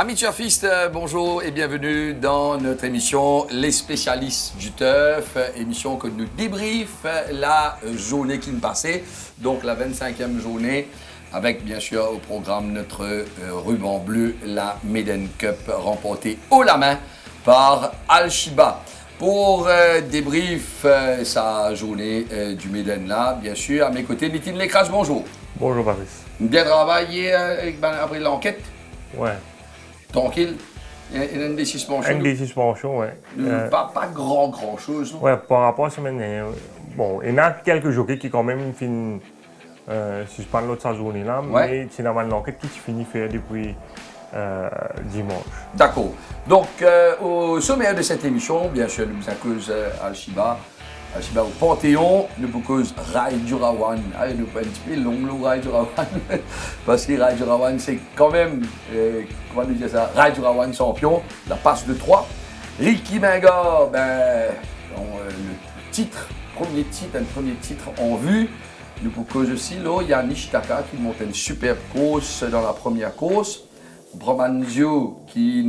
Amis turfistes, bonjour et bienvenue dans notre émission Les spécialistes du turf, émission que nous débrief la journée qui nous passait, donc la 25e journée, avec bien sûr au programme notre ruban bleu, la Maiden Cup remportée haut la main par Al-Shiba. Pour débrief sa journée du Maiden là, bien sûr, à mes côtés, Nitin Lecrache, bonjour. Bonjour Patrice. Bien travaillé après l'enquête? Ouais. Tranquille? Il y a une des suspensions? Une des suspensions, ouais. Pas grand chose, non? Ouais, par rapport à la semaine dernière, bon, il y a quelques jockeys qui quand même finissent suspendre l'autre journée là, Ouais. mais c'est normalement l'enquête qui finit faire depuis dimanche. D'accord. Donc, au sommaire de cette émission, bien sûr, nous accuse Al-Shiba. Al-Shiba au Panthéon, nous propose Rai Durawan. Allez, nous pas un petit peu long, le Rai Durawan. Parce que Rai Durawan, c'est quand même, comment nous dire ça, Rai Durawan champion, la passe de 3. Ricky Menga, ben, le titre, un premier titre en vue. Nous proposons aussi, là, il y a Nishitaka qui monte une superbe course dans la première course. Bromanzio qui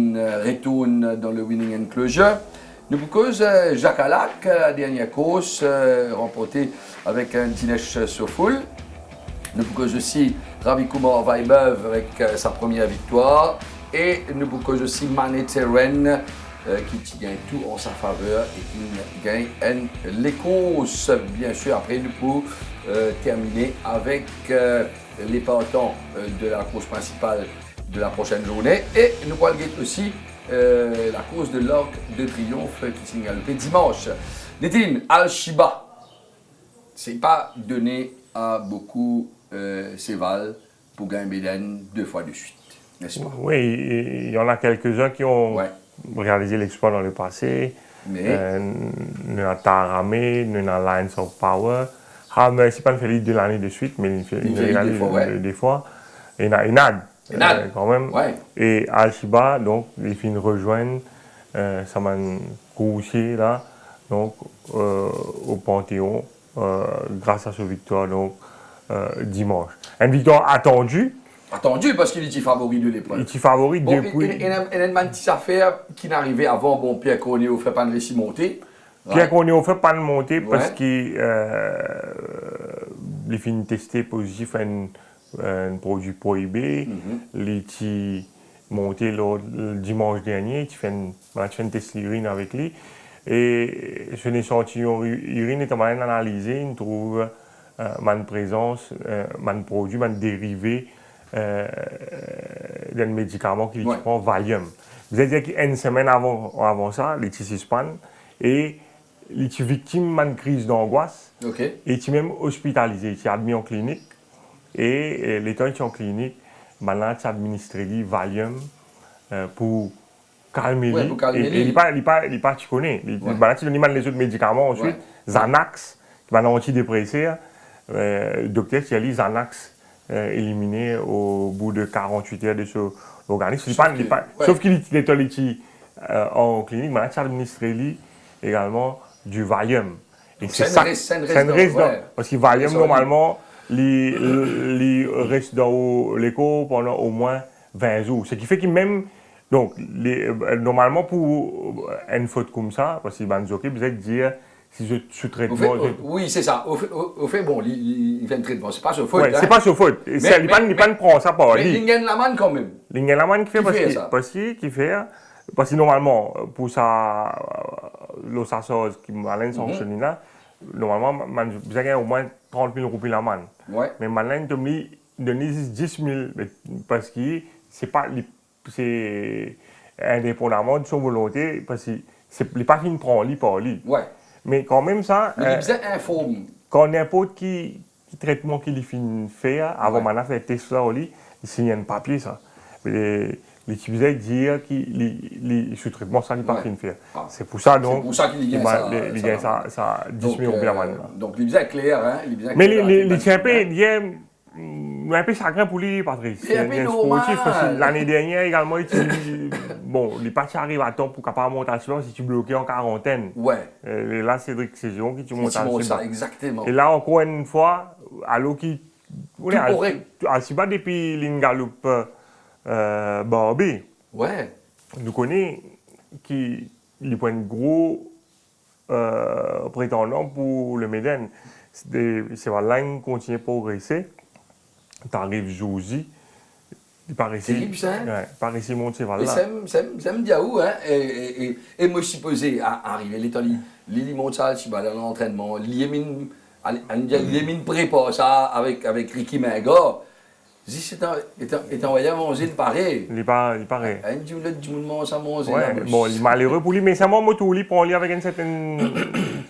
retourne dans le winning enclosure. Nous proposons Jacques Alak, la dernière course, remportée avec un Dinesh Soful. Nous proposons aussi Ravi Kumar Vaibhav avec sa première victoire. Et nous proposons aussi Mané Teren qui gagne tout en sa faveur et qui gagne les courses. Bien sûr, après, nous pouvons terminer avec les partants de la course principale de la prochaine journée. Et nous allons aussi la course de l'Arc de Triomphe qui s'est galopée dimanche. Nitin, Al-Shiba, c'est pas donné à beaucoup Céval pour gagner Maiden 2 fois de suite, n'est-ce pas? Oui, il y en a quelques-uns qui ont réalisé l'exploit dans le passé. Mais nous avons Taramé, nous avons Lines of Power. Mais c'est pas une fait de l'année de suite, mais il fait des fois. Et il y a Inad. Quand même. Ouais. Et Al-Shiba, donc, il finit rejoindre Saman Koussi, là, donc, au Panthéon, grâce à sa victoire, donc, dimanche. Une victoire attendue. Attendu parce qu'il était favori de l'épreuve. Il était favori bon, depuis. Il y a une petite affaire qui n'arrivait avant. Bon, Pierre Cornéo ne fait pas de récit monter. Pierre Cornéo ne fait pas de monter parce qu'il finit testé positif un produit prohibé. Il est monté le dimanche dernier. Il fait un test d'urine avec lui. Et ce échantillon urine est en train d'analyser. Il trouve une présence, un produit, un dérivé d'un médicament qu'il prend, Valium. Vous allez dire qu'une semaine avant ça, il est suspend et il est victime d'une crise d'angoisse. Okay. Et il est même hospitalisé. Il est admis en clinique. Et l'état est en clinique. Maintenant, il administré Valium pour calmer lui. Et il n'est pas, tu connais. Maintenant, tu donnes les autres médicaments ensuite. Xanax, qui est un antidépresseur. Le docteur qui a dit Xanax éliminé au bout de 48 heures de son organisme. Sauf qu'il est en clinique. Maintenant, tu administré lui également du Valium. Et c'est ça. C'est un risque. Parce que Valium, normalement, il reste dans l'écho pendant au moins 20 jours. Ce qui fait que même, donc, normalement, pour une faute comme ça, parce que Banzoké, vous allez dire, si je sous-traitement. Oui, c'est ça. Au fait, bon, il fait un traitement. C'est pas sur faute. Oui, c'est pas sur faute. Il ne prend ça pas. Mais il y a la manne quand même. Il y a la manne qui fait parce que normalement, pour ça, l'ossasose qui m'a sanctionné là, normalement, vous avez au moins 30 000 roupies la manne. Ouais. Mais maintenant, tu me donne 10 000 parce que c'est indépendamment de son volonté, parce que c'est pas fini de prendre lit par lit. Ouais. Mais quand même ça, quand n'importe qui traitement qu'il finit faire, avant de faire test là au lit, il signe un papier ça. Les types dire que les sous-traitements ça n'est pas fini de faire. C'est pour ça donc. C'est pour ça qu'il gagne ça 10 000 roupies la manne. Donc il est clair, hein. Mais les champions, un peu chagrin pour lui, Patrice. C'est un peu sportif parce que l'année dernière également, les parties arrivent à temps pour capable monter à si tu bloquais en quarantaine. Ouais. Et là, Cédric Séjon qui tu montes à ça, exactement. Et là, encore une fois, alors qui. À Siba depuis l'Ingaloupe Barbie. Ouais. Nous connaissons qui il prend un gros prétendant pour le Méden. C'est la ligne continue à progresser. T'arrives Josie. Il paraît ici mon cheval là. Ça me dit où, hein? Et moi, je suis posé à arriver, les monte ça, je suis dans l'entraînement, les mines prépare ça avec Ricky Menga. C'est envoyé à manger pareil. Il paraît. Un du monde mange à manger. Ouais, bon, il est malheureux pour lui, mais c'est moi, il prend lui avec une certaine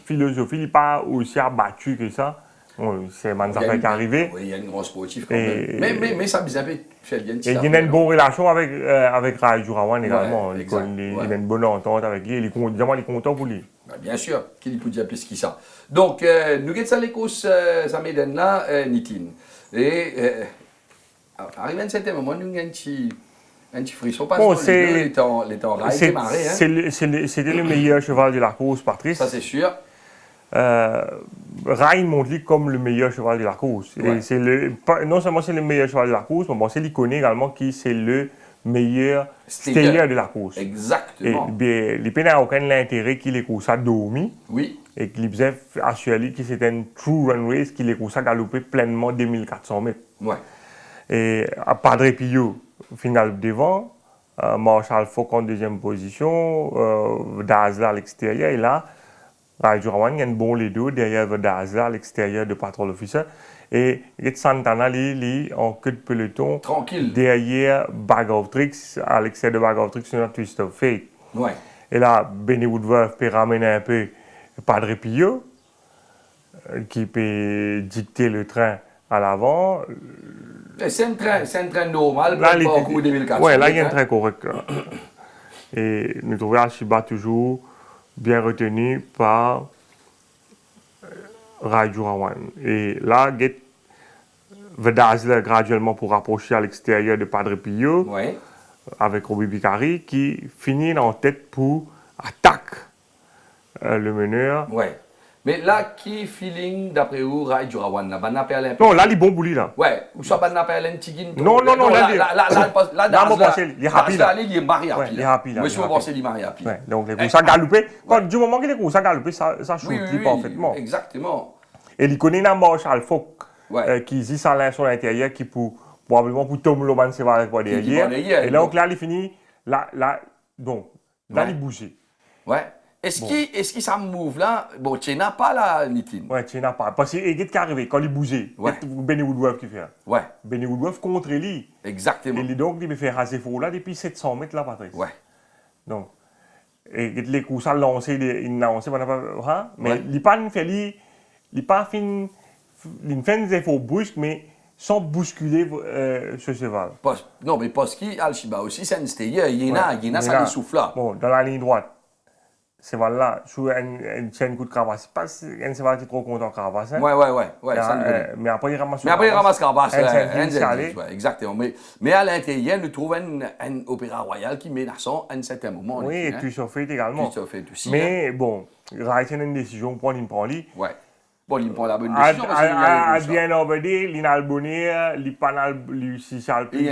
philosophie, il n'est pas aussi abattu que ça. Bon, c'est une affaire qui est arrivée. Oui, il y a une grosse sportive quand même. Mais ça me fait bien. Et il a une bonne relation avec Raju Rawan également. Ouais, il a une bonne entente avec lui. Il est content pour lui. Bien sûr, qu'il peut dire plus que ça. Donc, nous avons ça les courses, ça m'aide là, Nitin. Et arrivé à un certain moment, nous avons un petit frisson. Parce que les temps rails démarrés. C'était le meilleur cheval de la course, Patrice. Ça, c'est sûr. Rai montre comme le meilleur cheval de la course. Ouais. Et non seulement c'est le meilleur cheval de la course, mais bon, c'est l'icôné également qui c'est le meilleur steller de la course. Exactement. Et les n'a aucun intérêt qu'il ait course à dormir. Oui. Et qu'il faisait assurer que c'était une true run race, qu'il ait course à galoper pleinement 2400 mètres. Ouais. Et à Padre Pio, final devant, Marshall Falk en deuxième position, Dazzler à l'extérieur, et là, Raju Rawan, il y a un bon leader derrière Dazzler à l'extérieur de Patrol Officer. Et Santana, lui, en queue de peloton. Tranquille. Derrière Bag of Tricks, à l'extérieur de Bag of Tricks, sur un Twist of Fate. Ouais. Et là, Benny Woodworth peut ramener un peu Padre Pio, qui peut dicter le train à l'avant. C'est un train normal, là, pour parcours 2004. Oui, là, il y a un train correct. Et nous trouvons Archiba toujours bien retenu par Raju Rawan. Et là, Dazzler graduellement pour rapprocher à l'extérieur de Padre Pio, avec Robbie Bicari, qui finit en tête pour attaquer le meneur. Ouais. Mais là, qui feeling d'après vous, Raju Rawan, là, non, là, il est bon pour lui, là. Ouais, ou soit un Tigin. Non, là, il est happy, là. Il est marié happy, il est happy, là. Moi, je pense qu'il est marié happy. Donc, les courses à galoper, du moment qu'il est courses à galoper, ça shoot parfaitement. Exactement. Et il connaît un Marshall Falk, qui dit ça là sur l'intérieur, qui probablement pour Tom Loman, c'est va pour derrière. Et donc là, il finit, donc, là, il bouge. Ouais. Est-ce que ça move là? Bon, tu n'as pas là, Nitin. Ouais, tu n'as pas. Parce qu'il est arrivé, quand il bougeait, Benny Woodworth qui fait. Ouais. Benny Woodworth contre lui. Exactement. Et donc, il me fait raser fort là depuis 700 mètres là, Patrice. Ouais. Donc, et les coups à lancer, il n'a pas, mais il pas fait, il pas fin, il fait des efforts brusques, mais sans bousculer ce cheval. Non, mais parce qu'Alchiba aussi, c'est un stayer, il y en a ça qui souffle là. Bon, dans la ligne droite. Cheval là, sur une chaîne coup de cravache, pas un cheval qui est trop content de cravache. Ouais, mais après il ramasse cravache. Exactement. Mais à l'intérieur, nous trouvons un opéra royal qui menace à un certain moment. Oui, et tu s'en fais également. Tu s'en fais aussi. Mais bon, Raït a une décision, prend une prend lui. Ouais. Bon, il prend la bonne décision. À bien obéir, il a le bonheur, il pas le si ça le plus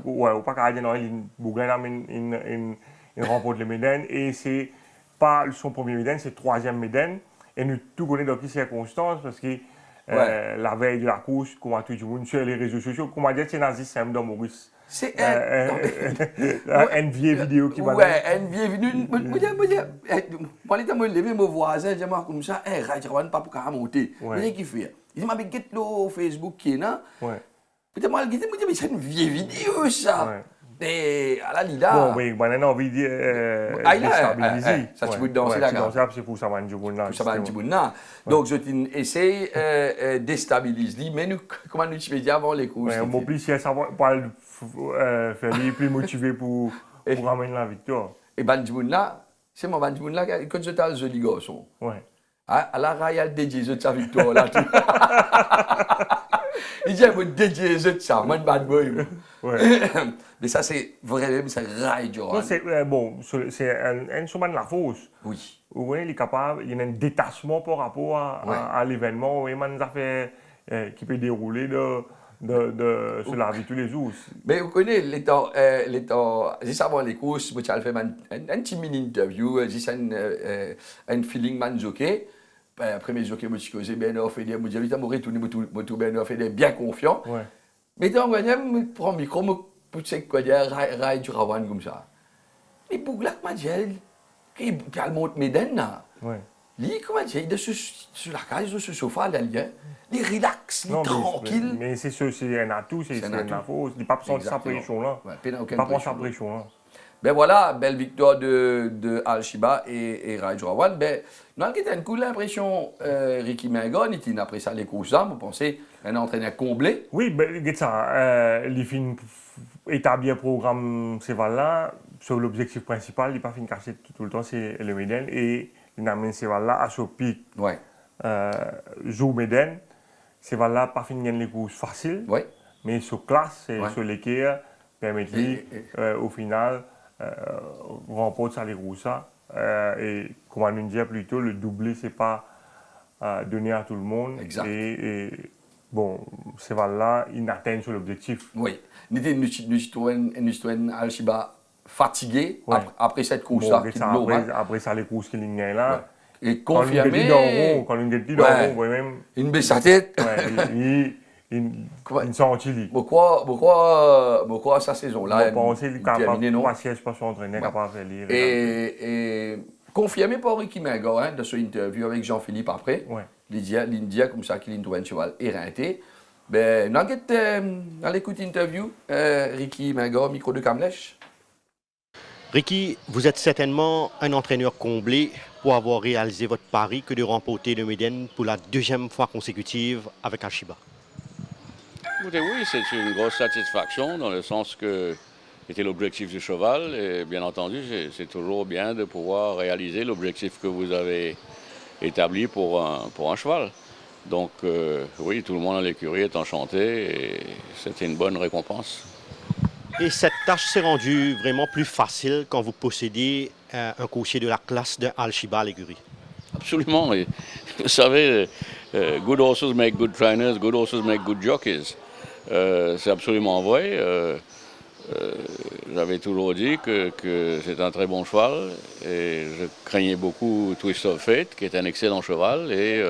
ouais, ou pas qu'à dire non, il bouge une remporte le Méden et c'est pas son premier Méden, c'est le troisième Méden. Et nous tout connaissons dans quelles circonstances parce que la veille de la course, comment tout le monde sur les réseaux sociaux, comment dire, c'est nazi Sam dans Maurice. C'est une vieille vidéo qui m'a une vieille vidéo. Moi, je me lever mon voisin, je me comme ça, Raju Rawan pas pour monter. Qu'est-ce qu'il fait? Il m'a dit que le Facebook qui est là. Peut-être moi, je me dis mais c'est une vieille vidéo ça. Et à la Lila. Bon, oui, maintenant, on veut dire. Ça, tu peux danser là. C'est pour ça, donc, je essaie de déstabiliser. Mais nous, comment nous faisons avant les courses? On m'oblige à savoir faire les plus motivés pour ramener la victoire. Et Banjiboun là, c'est mon Banjiboun là, quand je t'ai le joli garçon. Ouais. À la Royal DJ, sa victoire là. Il dit, moi, DJ, ça, moi, bad boy. Mais ça, c'est vraiment, c'est Raju Rawan. C'est un chemin de la fosse. Oui. Où il est capable, il y a un détachement par rapport à l'événement, où il y a des affaires qui peuvent dérouler sur la vie tous les jours. Mais vous connaissez, juste avant les courses, moi, j'ai fait un petit mini-interview, juste un feeling man jockey. Après mes jockeys, je me suis causé bien off, et je me suis dit, moi, tout bien off, et bien confiant. Ouais. Mais dans le je prends le micro, je sais quoi dire, rail du Rawan comme ça. Et pour là, je me dis, il monte mes dents là. Ouais. Lui, comment dire, sur la cage, sur ce sofa, là, il relax, il est tranquille. Mais c'est un atout, c'est un atout. Il n'a pas besoin de sa pression là. Il n'a pas besoin de sa pression là. Ben voilà, belle victoire de Al-Shiba et Rai Rawan. Ben, nous avons l'impression, Ricky Mengon, après ça, les courses, vous pensez, un entraîneur comblé? Oui, ben, ça, il finit établir un programme, c'est là, sur l'objectif principal, il n'a pas fini de cacher tout le temps, c'est le Méden. Et il amène ces là à ce pic. Ouais. Jour Méden, ces là pas fini de gagner les courses faciles, ouais. mais sur classe, et sur l'équerre, permettre au final, remporte ça les courses. Et comme on nous dit plutôt, le doublé, c'est pas donné à tout le monde. Exact. Et bon, ces là, ils atteignent sur l'objectif. Oui. Nous sommes Al-Shiba fatigué après cette course-là. Bon, après ça, les courses qu'il y a là. Ouais. Et confirmé. Quand on dit dans même. Il baisse sa tête. Il s'en utilise. Pourquoi sa saison-là? Je pense qu'il n'a pas siège pour son entraîneur, capable de faire lire. Et confirmé par Ricky Mengon, de son interview avec Jean-Philippe après. Ouais. L'India, comme ça, qu'il trouve un cheval éreinté. Ben, dans l'écoute interview, Ricky Mengon, micro de Kamlesh. Ricky, vous êtes certainement un entraîneur comblé pour avoir réalisé votre pari que de remporter le Méden pour la deuxième fois consécutive avec Al-Shiba. Écoutez, oui, c'est une grosse satisfaction dans le sens que c'était l'objectif du cheval et bien entendu, c'est toujours bien de pouvoir réaliser l'objectif que vous avez établi pour un cheval. Donc oui, tout le monde à l'écurie est enchanté et c'était une bonne récompense. Et cette tâche s'est rendue vraiment plus facile quand vous possédez un coursier de la classe de Al-Shiba à l'écurie. Absolument. Et, vous savez, good horses make good trainers, good horses make good jockeys. C'est absolument vrai. J'avais toujours dit que c'est un très bon cheval et je craignais beaucoup Twist of Fate, qui est un excellent cheval. Et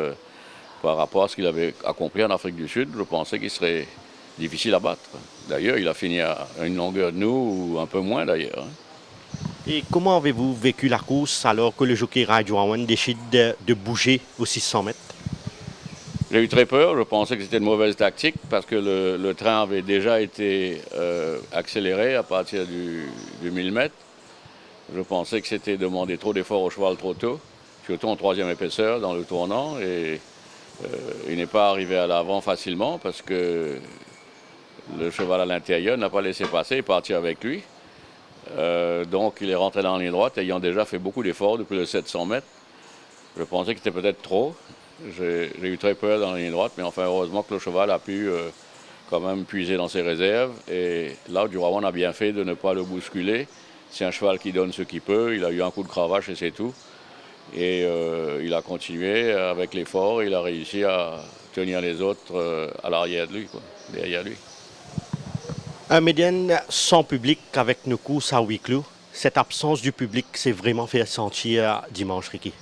par rapport à ce qu'il avait accompli en Afrique du Sud, je pensais qu'il serait difficile à battre. D'ailleurs, il a fini à une longueur de nous, ou un peu moins d'ailleurs. Et comment avez-vous vécu la course alors que le jockey Rai Rawan décide de bouger aux 600 mètres? J'ai eu très peur, je pensais que c'était une mauvaise tactique parce que le train avait déjà été accéléré à partir du 1000 mètres. Je pensais que c'était demander trop d'efforts au cheval trop tôt, surtout en troisième épaisseur dans le tournant. Et il n'est pas arrivé à l'avant facilement parce que le cheval à l'intérieur n'a pas laissé passer, il est parti avec lui. Donc il est rentré dans la ligne droite ayant déjà fait beaucoup d'efforts depuis le 700 mètres. Je pensais que c'était peut-être trop. J'ai eu très peur dans la ligne droite, mais enfin heureusement que le cheval a pu quand même puiser dans ses réserves. Et là, Rawan a bien fait de ne pas le bousculer. C'est un cheval qui donne ce qu'il peut. Il a eu un coup de cravache et c'est tout. Et il a continué avec l'effort. Il a réussi à tenir les autres à l'arrière de lui, derrière lui. Un Méden sans public avec nos courses à huis clos. Cette absence du public s'est vraiment fait sentir dimanche, Ricky.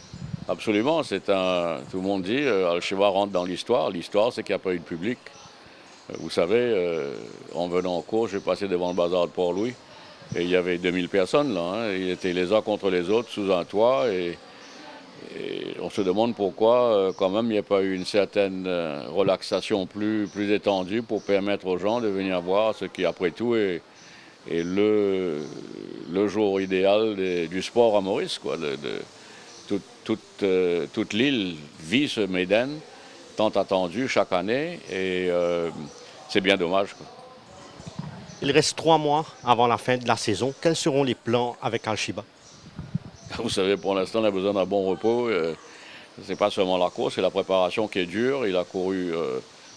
Absolument, tout le monde dit, Al-Shiba rentre dans l'histoire. L'histoire, c'est qu'il n'y a pas eu de public. Vous savez, en venant en cours, j'ai passé devant le bazar de Port-Louis et il y avait 2000 personnes là. Hein. Ils étaient les uns contre les autres sous un toit et on se demande pourquoi, quand même, il n'y a pas eu une certaine relaxation plus étendue pour permettre aux gens de venir voir ce qui, après tout, est le jour idéal du sport à Maurice, quoi. Toute l'île vit ce Méden tant attendu chaque année et c'est bien dommage, quoi. Il reste 3 mois avant la fin de la saison. Quels seront les plans avec Al-Shiba? Vous savez, pour l'instant, on a besoin d'un bon repos. C'est pas seulement la course, c'est la préparation qui est dure. Il a couru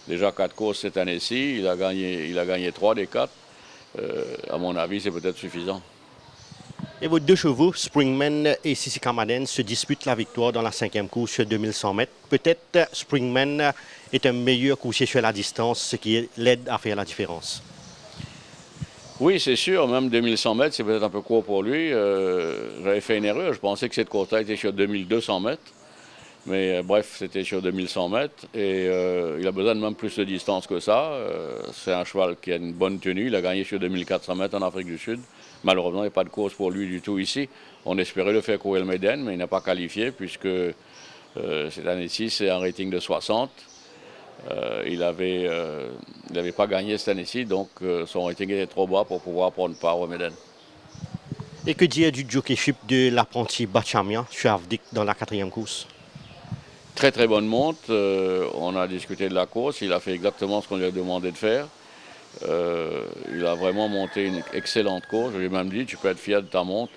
déjà 4 courses cette année-ci. Il a gagné 3 des 4. À mon avis, c'est peut-être suffisant. Et vos deux chevaux, Springman et Sissi Kamaden, se disputent la victoire dans la 5e course sur 2100 mètres. Peut-être Springman est un meilleur coursier sur la distance, ce qui l'aide à faire la différence. Oui, c'est sûr, même 2100 mètres, c'est peut-être un peu court pour lui. J'avais fait une erreur, je pensais que cette course-là était sur 2200 mètres. Mais bref, c'était sur 2100 mètres et il a besoin de même plus de distance que ça. C'est un cheval qui a une bonne tenue. Il a gagné sur 2400 mètres en Afrique du Sud. Malheureusement, il n'y a pas de course pour lui du tout ici. On espérait le faire courir le Méden, mais il n'a pas qualifié puisque cette année-ci, c'est un rating de 60. Il n'avait pas gagné cette année-ci, donc son rating était trop bas pour pouvoir prendre part au Méden. Et que dire du jockeyship de l'apprenti Bachamian, Chavdik, dans la 4e course? Très très bonne monte, on a discuté de la course, il a fait exactement ce qu'on lui a demandé de faire. Il a vraiment monté une excellente course, je lui ai même dit tu peux être fier de ta monte.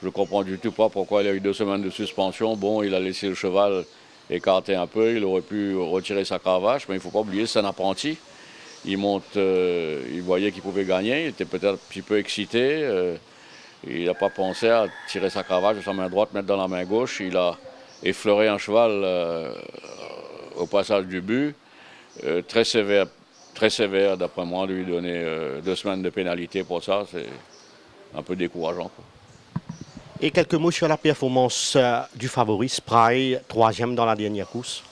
Je ne comprends du tout pas pourquoi il a eu 2 semaines de suspension. Bon, il a laissé le cheval écarter un peu, il aurait pu retirer sa cravache, mais il ne faut pas oublier, c'est un apprenti. Il monte, il voyait qu'il pouvait gagner, il était peut-être un petit peu excité. Il n'a pas pensé à tirer sa cravache de sa main droite, mettre dans la main gauche. Il a effleuré un cheval au passage du but, très sévère d'après moi, lui donner 2 semaines de pénalité pour ça, c'est un peu décourageant, quoi. Et quelques mots sur la performance du favori, Spry, 3e dans la dernière course.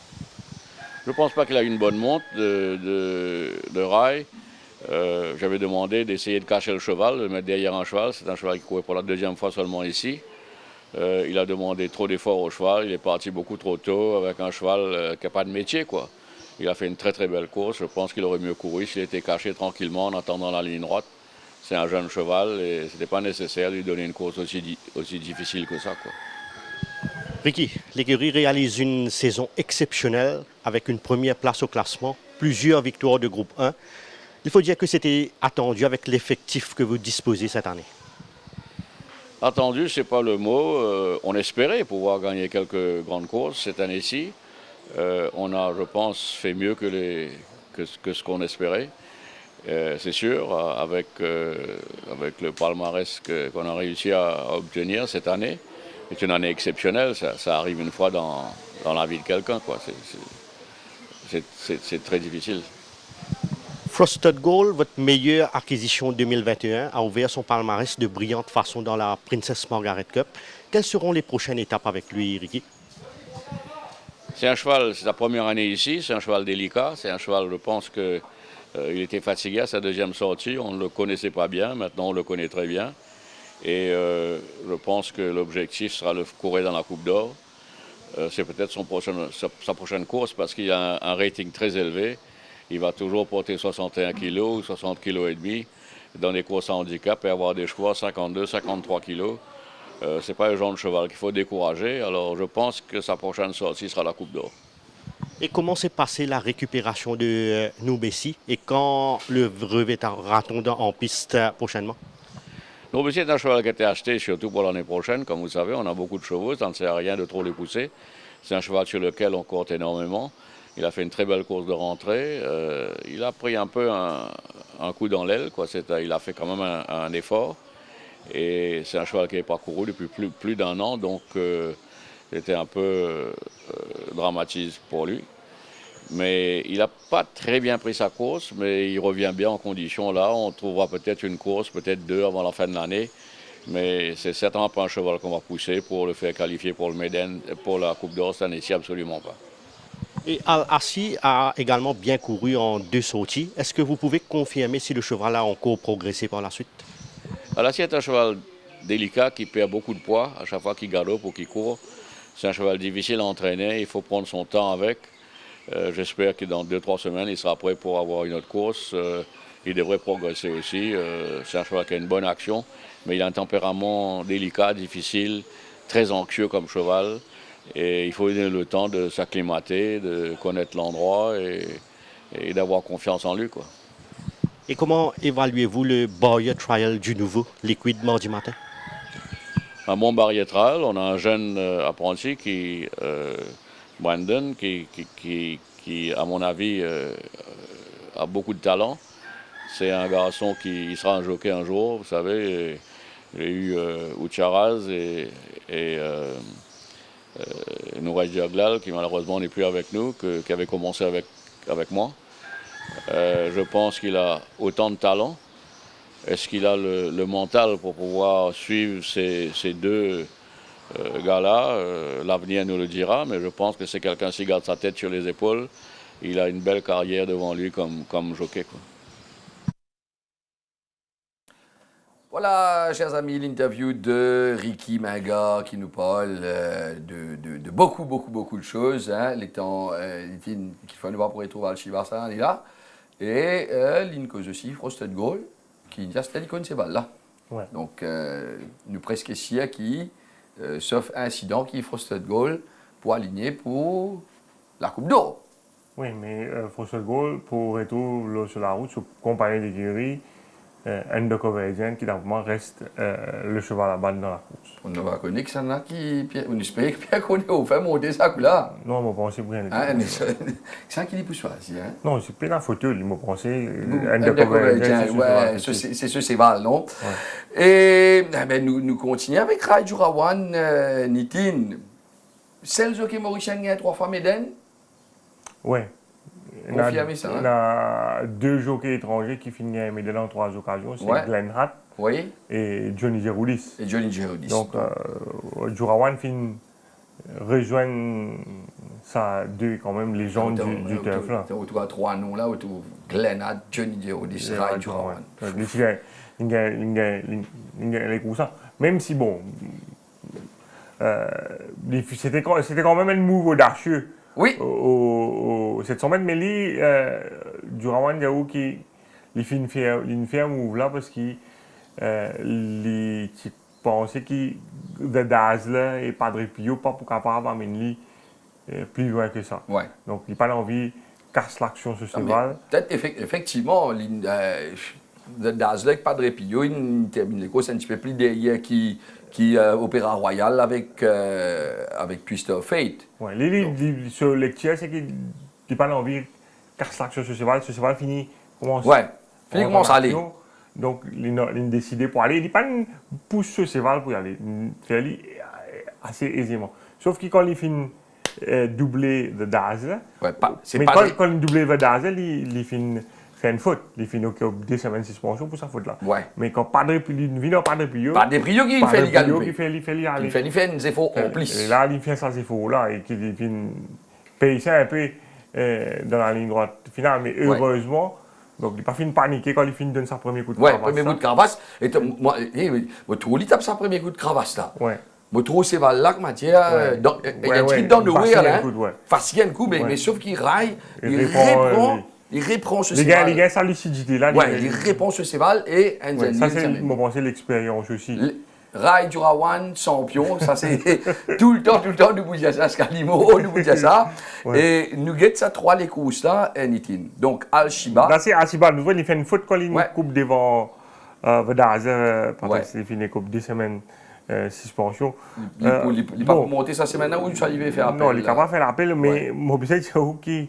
Je ne pense pas qu'il a eu une bonne monte de rail. J'avais demandé d'essayer de cacher le cheval, de le mettre derrière un cheval. C'est un cheval qui courait pour la 2e fois seulement ici. Il a demandé trop d'efforts au cheval, il est parti beaucoup trop tôt avec un cheval qui n'a pas de métier, quoi. Il a fait une très très belle course, je pense qu'il aurait mieux couru s'il était caché tranquillement en attendant la ligne droite. C'est un jeune cheval et ce n'était pas nécessaire de lui donner une course aussi difficile que ça, quoi. Ricky, l'écurie réalise une saison exceptionnelle avec une première place au classement, plusieurs victoires de groupe 1. Il faut dire que c'était attendu avec l'effectif que vous disposez cette année. Attendu, ce n'est pas le mot. On espérait pouvoir gagner quelques grandes courses cette année-ci. On a, je pense, fait mieux que ce qu'on espérait. C'est sûr, avec le palmarès qu'on a réussi à obtenir cette année. C'est une année exceptionnelle, ça arrive une fois dans la vie de quelqu'un, quoi. C'est très difficile. Frosted Gold, votre meilleure acquisition 2021, a ouvert son palmarès de brillante façon dans la Princess Margaret Cup. Quelles seront les prochaines étapes avec lui, Ricky? C'est un cheval, c'est sa première année ici, c'est un cheval délicat, c'est un cheval, je pense qu'il était fatigué à sa 2e sortie, on ne le connaissait pas bien, maintenant on le connaît très bien. Et je pense que l'objectif sera de courir dans la Coupe d'Or. C'est peut-être sa prochaine course parce qu'il a un rating très élevé. Il va toujours porter 61 kg ou 60 kg et demi dans les courses à handicap et avoir des chevaux à 52, 53 kg. Ce n'est pas le genre de cheval qu'il faut décourager. Alors je pense que sa prochaine sortie sera la Coupe d'Or. Et comment s'est passée la récupération de Noubessi et quand le revêtera-t-on en piste prochainement? Noubessi est un cheval qui a été acheté surtout pour l'année prochaine. Comme vous savez, on a beaucoup de chevaux, ça ne sert à rien de trop les pousser. C'est un cheval sur lequel on court énormément. Il a fait une très belle course de rentrée. Il a pris un peu un coup dans l'aile, quoi. Il a fait quand même un effort. Et c'est un cheval qui n'est pas couru depuis plus d'1 an, donc c'était un peu dramatique pour lui. Mais il n'a pas très bien pris sa course, mais il revient bien en condition là. On trouvera peut-être une course, peut-être 2 avant la fin de l'année. Mais c'est certainement pas un cheval qu'on va pousser pour le faire qualifier pour le Méden, pour la Coupe d'Or cette année-ci, absolument pas. Et Al-Assi a également bien couru en 2 sorties. Est-ce que vous pouvez confirmer si le cheval a encore progressé par la suite? Al-Assi est un cheval délicat qui perd beaucoup de poids à chaque fois qu'il galope ou qu'il court. C'est un cheval difficile à entraîner, il faut prendre son temps avec. J'espère que dans 2-3 semaines, il sera prêt pour avoir une autre course. Il devrait progresser aussi. C'est un cheval qui a une bonne action, mais il a un tempérament délicat, difficile, très anxieux comme cheval. Et il faut lui donner le temps de s'acclimater, de connaître l'endroit et d'avoir confiance en lui, quoi. Et comment évaluez-vous le barrier trial du nouveau Liquid mardi matin? Un bon barrier trial. On a un jeune apprenti Brandon, qui à mon avis, a beaucoup de talent. C'est un garçon qui sera un jockey un jour, vous savez. J'ai eu Oucharaz et Nouraj Diaglal, qui malheureusement n'est plus avec nous, qui avait commencé avec moi. Je pense qu'il a autant de talent. Est-ce qu'il a le mental pour pouvoir suivre ces deux gars-là? L'avenir nous le dira, mais je pense que c'est quelqu'un qui garde sa tête sur les épaules. Il a une belle carrière devant lui comme jockey, quoi. Voilà, chers amis, l'interview de Ricky Minga qui nous parle de beaucoup de choses. Hein. Les temps qu'il faut nous voir pour retrouver Al-Shiba, ça, on est là. Et l'Incos aussi, Frosted Goal, qui a cette icône, c'est là. Ouais. Donc, nous presque ici, qui, sauf incident, qui est Frosted Goal pour aligner pour la Coupe d'Or. Oui, mais Frosted Goal, pour retour sur la route, sur compagnie d'écurie, Undercover Agent qui normalement reste le cheval à balle dans la course. On ne va connaître que ça là qui. On espère que Pierre qu'on est au fait monter ça là. Non, je pense que c'est bien. C'est un qui est pour choisir. Hein? Non, c'est plein de photos, je pense. Undercover Agent, ouais, c'est ce Céval, non? Ouais. Et ben, nous continuons avec Rai Jurawan, Nitin. Celle qui est mauricienne, il y a 3 fois Méden? Oui. Confirmez ça. Il y a 2 jockeys étrangers qui finissent à Méden en 3 occasions. C'est Glenn Hatt et Johnny Geroudis. Donc, Jurawan finit rejoindre sa 2 quand même légendes du turf là. Autour à 3 noms là, autour Glenn Hatt, Johnny Geroudis, Rai Jurawan. Il y a les coussins. Même si bon, c'était quand même un move audacieux. Oui. Cette semaine, mais lui, Jurawan Diaou qui il fait un move là parce qu'il pensait que de Dazzler et Padre Pio pas pour capable d'amener plus loin que ça. Ouais. Donc il n'a pas envie de casser l'action sur ce cheval. Peut-être effectivement, de Dazzler et Padre Pio, il termine les courses un petit peu plus derrière qui Opéra Royal avec Twister of Fate. Oui, sur lecture, c'est qu'il n'a pas envie de casser l'action sur ce cheval. Ce cheval commence à aller. Donc, il a décidé pour aller. Il n'a pas pousse ce cheval pour y aller. Il fait assez aisément. Sauf que quand il finit doublé de Dazzler, quand il doublé de Dazzler, il finit fait une faute. Il finit 2 semaines de suspension pour sa faute là. Ouais. Mais quand Padre Pio, Padre Pio qui fait les galoper. Il fait des efforts en plus. Et là, il fait ces efforts là et qu'il paye ça un peu dans la ligne droite finale. Mais heureusement, donc il n'a pas fini de paniquer quand il finit de donner sa premier coup de cravache. Oui, premier coup de cravache. Et moi, il tape sa premier coup de cravache là. Ouais. Je trouve c'est là que Mathieu, il y a un truc dans le wheel, facile un coup, mais sauf qu'il raille, il reprend ce cheval. Les gars, sa lucidité là. Ouais, il répond ce cheval et ça, c'est l'expérience aussi. Rai Jurawan, champion, ça c'est tout le temps, nous bougeons ça, Scalimo, nous bougeons ça. Et nous guettons ça 3 les courses là, et Nitin. Donc Al-Shiba. Là, c'est Al-Shiba, nous voyons, il fait une faute quand il coupe devant Vedazer, parce qu'il fait une coupe 2 semaines. Suspension. Il n'a pas monté sa semaine où il arrivé à faire appel. Non, il n'a pas fait l'appel, mais moi, je sais que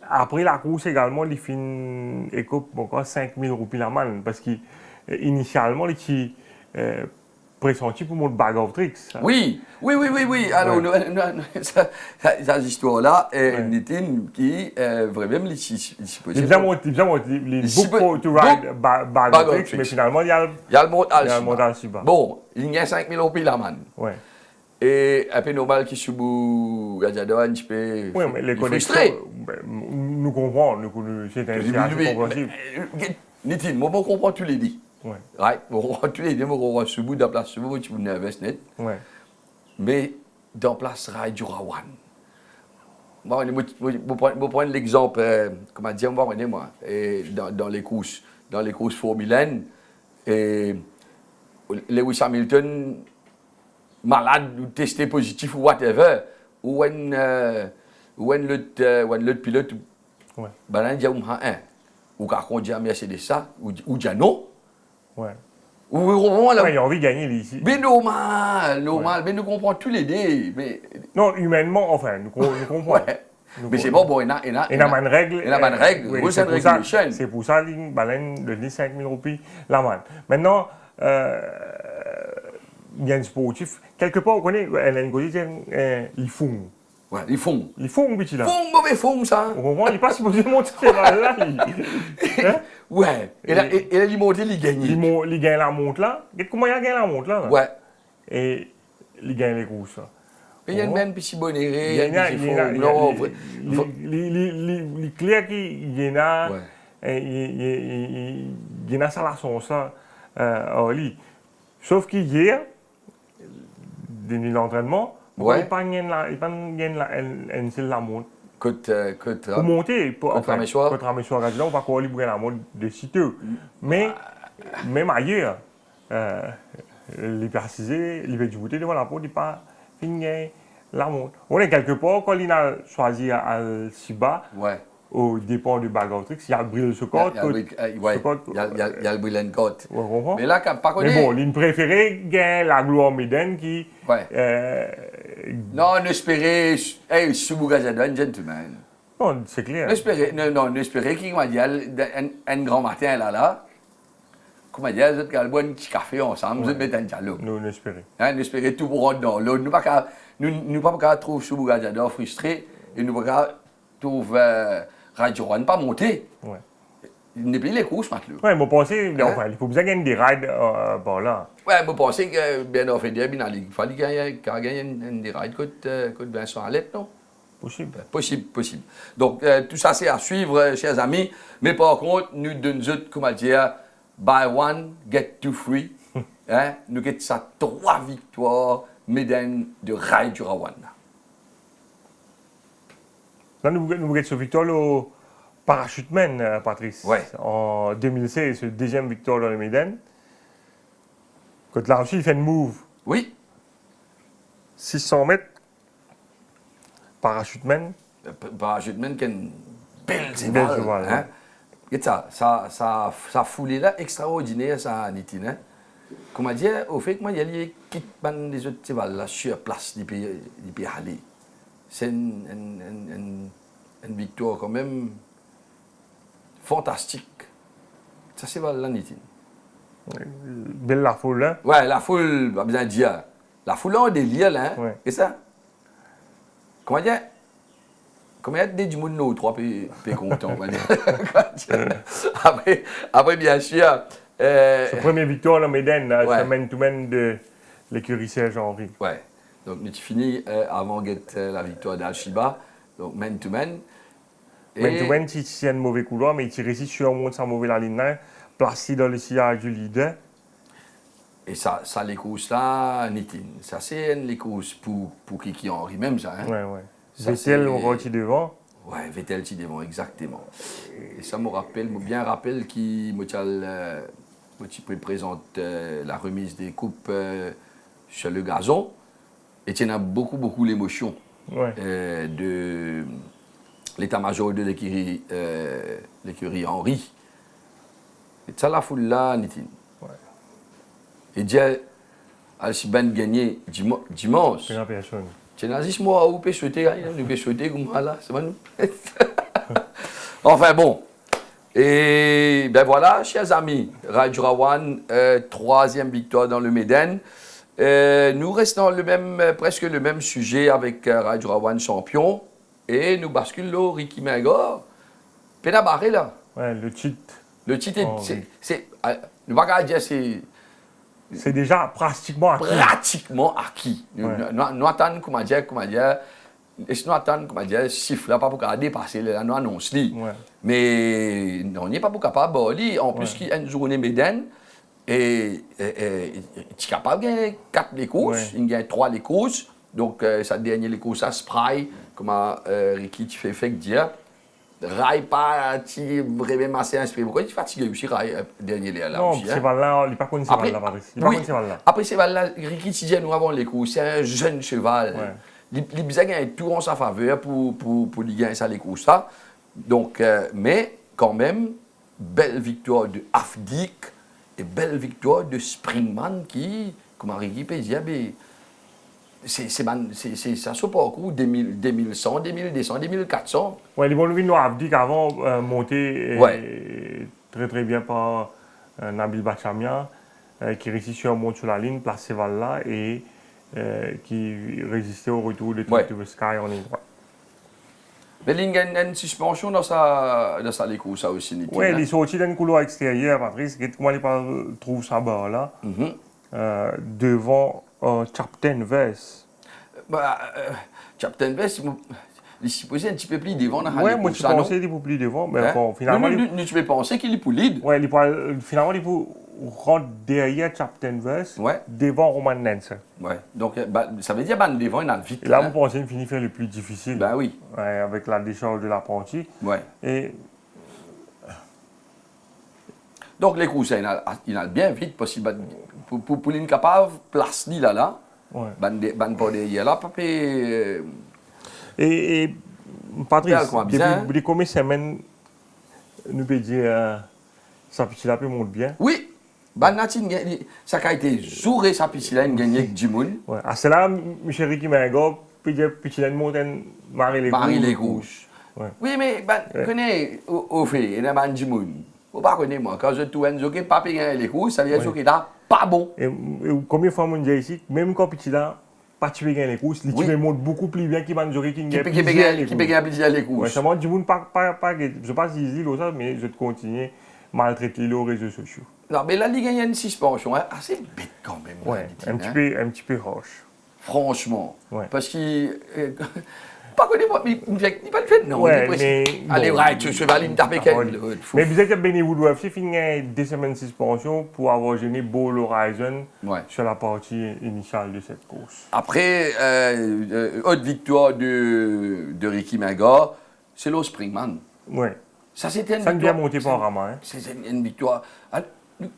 après la course également, il fait une écope encore 5 000 roupies la main parce qu'initialement, il était pressenti pour mon bag of tricks. Ça. Oui. Alors, cette histoire-là, Nitin qui vraiment il vient beaucoup to ride bag of tricks, mais finalement, il y a le mot Al-Shiba. Bon, il y a 5 000 roupies la main. Ouais. Et un peu normal qu'il se boue, Gadiado un petit peu frustré. Nous comprenons, c'est un situation compréhensible. Nitin, moi, je comprends tous les dit. Ouais. Tous les deux, on se bout dans place, tu peux nerveux net. Ouais. Mais dans place Rai Jurawan. Bon, je prends l'exemple, comment dire, moi, dans les courses Formule 1, et Lewis Hamilton, malade ou testé positif ou whatever, ou l'autre pilote, ben, il y a un, ou quand on dit à Mercedes ça, ou dit non. Ouais. Il a envie de gagner ici. Mais normal, mais nous comprenons tous les deux. Mais... Non, humainement, enfin, nous comprenons. Mais c'est bon, il y a une règle. Il y a une règle, Oui, rules and regulations. C'est pour ça qu'il baleine de 5 000 roupies l'amende. Maintenant, il y a un sportif. Quelque part, on connaît, ils font. Ouais, ils font. Ils font, petit là. Ils font, mauvais font, ça. Au moment, il n'est pas supposé monter là. Ouais, et là, il monte, il gagne. Il gagne la montre là. Comment il a gagné la montre là? Ouais. Et il gagne les courses. Il y a même petit bonnet, il est clair qu'il y en a, il y a ça la sauce là, sauf qu'hier, dans l'entraînement, il n'y a pas la montre. Pour monter, pour Raméchoir, on va pas aller la montre de sitôt. Mais même ailleurs, les précisés, les vêtements devant la porte, il n'y a pas fini. La montre. On est quelque part, quand il a choisi Al-Shiba, au départ du Bagotrix, il y a le bril sur côte. Il y a le bril en côte. Mais là, par contre. Mais bon, l'une préférée, la gloire Méden qui. Non, n'espérez. Hey, Soubougazada, un gentleman. Non, c'est clair. N'espérez qu'il m'a dit un grand matin là. Comment dire, vous allez boire un petit café ensemble, vous allez mettre un dialogue. Nous, n'espérez. N'espérez tout pour rentrer dans l'eau. Nous ne pouvons pas trouver Soubougazada frustré et nous ne pouvons pas trouver Radio One pas monter. Il n'est plus les courses maintenant. Oui, mais pensez, il faut bien gagner des rides par là. Oui, mais pensez que bien en fait, il fallait gagner des rides contre Vincent Alette, non? Possible. Donc, tout ça, c'est à suivre, chers amis. Mais par contre, nous donnons, comment dire, buy one, get two free. Nous avons ça 3 victoires, Méden de Rail du Rawan. Là, nous avons cette victoire au parachuteman, Patrice. En 2016, c'est la deuxième victoire dans le Méden. Quand là aussi, il fait une move. Oui. 600 mètres. Parachuteman. Parachuteman qui a une belle cheval. Et ça foulée là extraordinaire, ça, Nitine. Comment dire, au fait que moi, il y a les kits des autres chevals là sur place, il peut aller. C'est une victoire quand même fantastique. Ça, c'est là, Nitine. Belle la foule, hein? Ouais, la foule, pas besoin de dire. La foule en délire, là, hein? Et ça? Comment dire? Comment il y a du monde, nous, 3 pays contents, on va dire. Après, bien sûr. C'est première victoire dans Méden, c'est man-to-man de l'écurie Serge-Henri. Ouais. Donc, nous fini avant la victoire d'Al-Shiba. Donc, man-to-man. Man-to-man, c'est un mauvais couloir, mais il réussit sur un sans mauvais la ligne, placé dans le sillage du leader. Et ça les courses là, Nitine. Ça, c'est les courses pour Kiki Henry, même ça. Hein? Ouais. Vettel, on va devant. Ouais, Vettel qui devant, exactement. Et ça me rappelle qui me présente la remise des coupes sur le gazon. Et il y a beaucoup l'émotion de l'état-major de l'écurie Henry. Et ça, la foule là, Nitine. Et déjà, Al-Shiban gagné dimanche. C'est nazis, moi, où peut souhaiter, nous peut souhaiter comme là, c'est pas nous. Enfin bon. Et ben voilà, chers amis, Rail Rawan, 3e victoire dans le Méden. Nous restons presque le même sujet avec Rail Rawan champion. Et nous basculons Ricky Mengor. Pena barré là. Ouais, le cheat. Le cheat, le bagage, c'est déjà pratiquement acquis. Nous attendons, comment dire, chiffre là, pas pour dépasser, nous annonçons. Mais on n'est pas pour capable, en plus qu'il y a une journée Méden, et tu es capable de gagner 4 les courses, il gagne 3 les courses, donc ça dernier les courses à spray, comme Ricky tu fait dire. Rail pas vraiment assez inspiré. Pourquoi tu es fatigué aussi, Rail, dernier là? Non, c'est pas là, il n'est pas connu cheval là, Patrice. Après, cheval là, Ricky Tidja, nous avons les courses, c'est un jeune cheval. Il a gagné tout en sa faveur pour lui gagner ça, les courses. Donc, mais quand même, belle victoire de Afdik et belle victoire de Springman qui, comme Ricky peut dire, ça se parcours 2100, 2200, 2400. Oui, les bons nous ont dit qu'avant, monté très très bien par Nabil Bachamia, qui réussit sur un monte sur la ligne, placé là et qui résistait au retour de To The Sky en ligne droite. Mais il y a une suspension dans sa course aussi. Oui, il est sorti d'un couloir extérieur, Patrice. Comment il trouve sa barre là, devant Captain Vess. Captain Vess, il est supposé un petit peu plus devant. Oui, moi je pensais qu'il est plus devant, mais bon, finalement. Tu peux penser qu'il est plus lead. Oui, finalement, il peut rentrer derrière Captain Vess, devant Roman Nansen. Oui, donc ça veut dire que devant, il a vite. Et là, vous pensez qu'il finit faire le plus difficile. Ben oui. Ouais, avec la décharge de l'apprenti. Oui. Et donc les courses, il a bien vite parce qu'il pour une capable place ni là. Ouais. Ban pas derrière là, papa. Et Patrice, depuis combien de semaines nous peut dire ça petit là peut monter bien? Oui. Ça a été zouré sa piscine là, il gagné avec du monde. Ouais. À cela, M. Ricky Mengo, puis petit là monte Marie les couches. Ouais. Oui, mais connais au fait, il y a un du monde. Faut pas connaître moi quand je tourne zoké pas payer les couches, ça veut dire que là pas bon. Et combien de fois on dit ici, même quand petit là pas tu gagner les courses, il monte beaucoup plus bien qu'il va nous qui gagne les courses. Ouais, seulement du monde pas je pas si easy ça mais je continue maltraiter les réseaux sociaux. Non, mais la Ligue il y a une suspension assez bête quand même. Ouais, un petit peu roche. Franchement. Ouais. Parce qu'il pas connu moi, il pas le fait non. Ouais, mais allez, right, je vais aller me taper quelqu'un. Mais vous êtes que Benny Woodruff, il finit 2 semaines de suspension pour avoir gêné Ball Horizon sur la partie initiale de cette course. Après, autre victoire de Ricky Menga, c'est l'O Springman. Oui. Ça, c'était une victoire. Ça bien monté par Rama. C'est une victoire.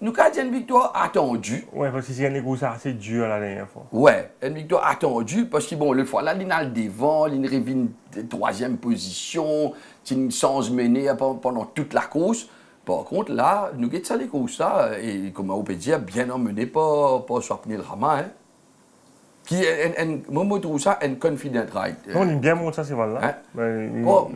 Nous avons une victoire attendue. Oui, parce que c'est une course assez dure la dernière fois. Oui, une victoire attendue parce que bon, le fois là, il a le devant, il revient en 3e position, il sans mener pendant toute la course. Par contre, là, nous avons ça les courses là, et comme on peut dire, bien emmené par Swapnil Rama. Hein, qui est, moi, je trouve ça un confident ride. Non, il bien monté ça, c'est voilà. Hein?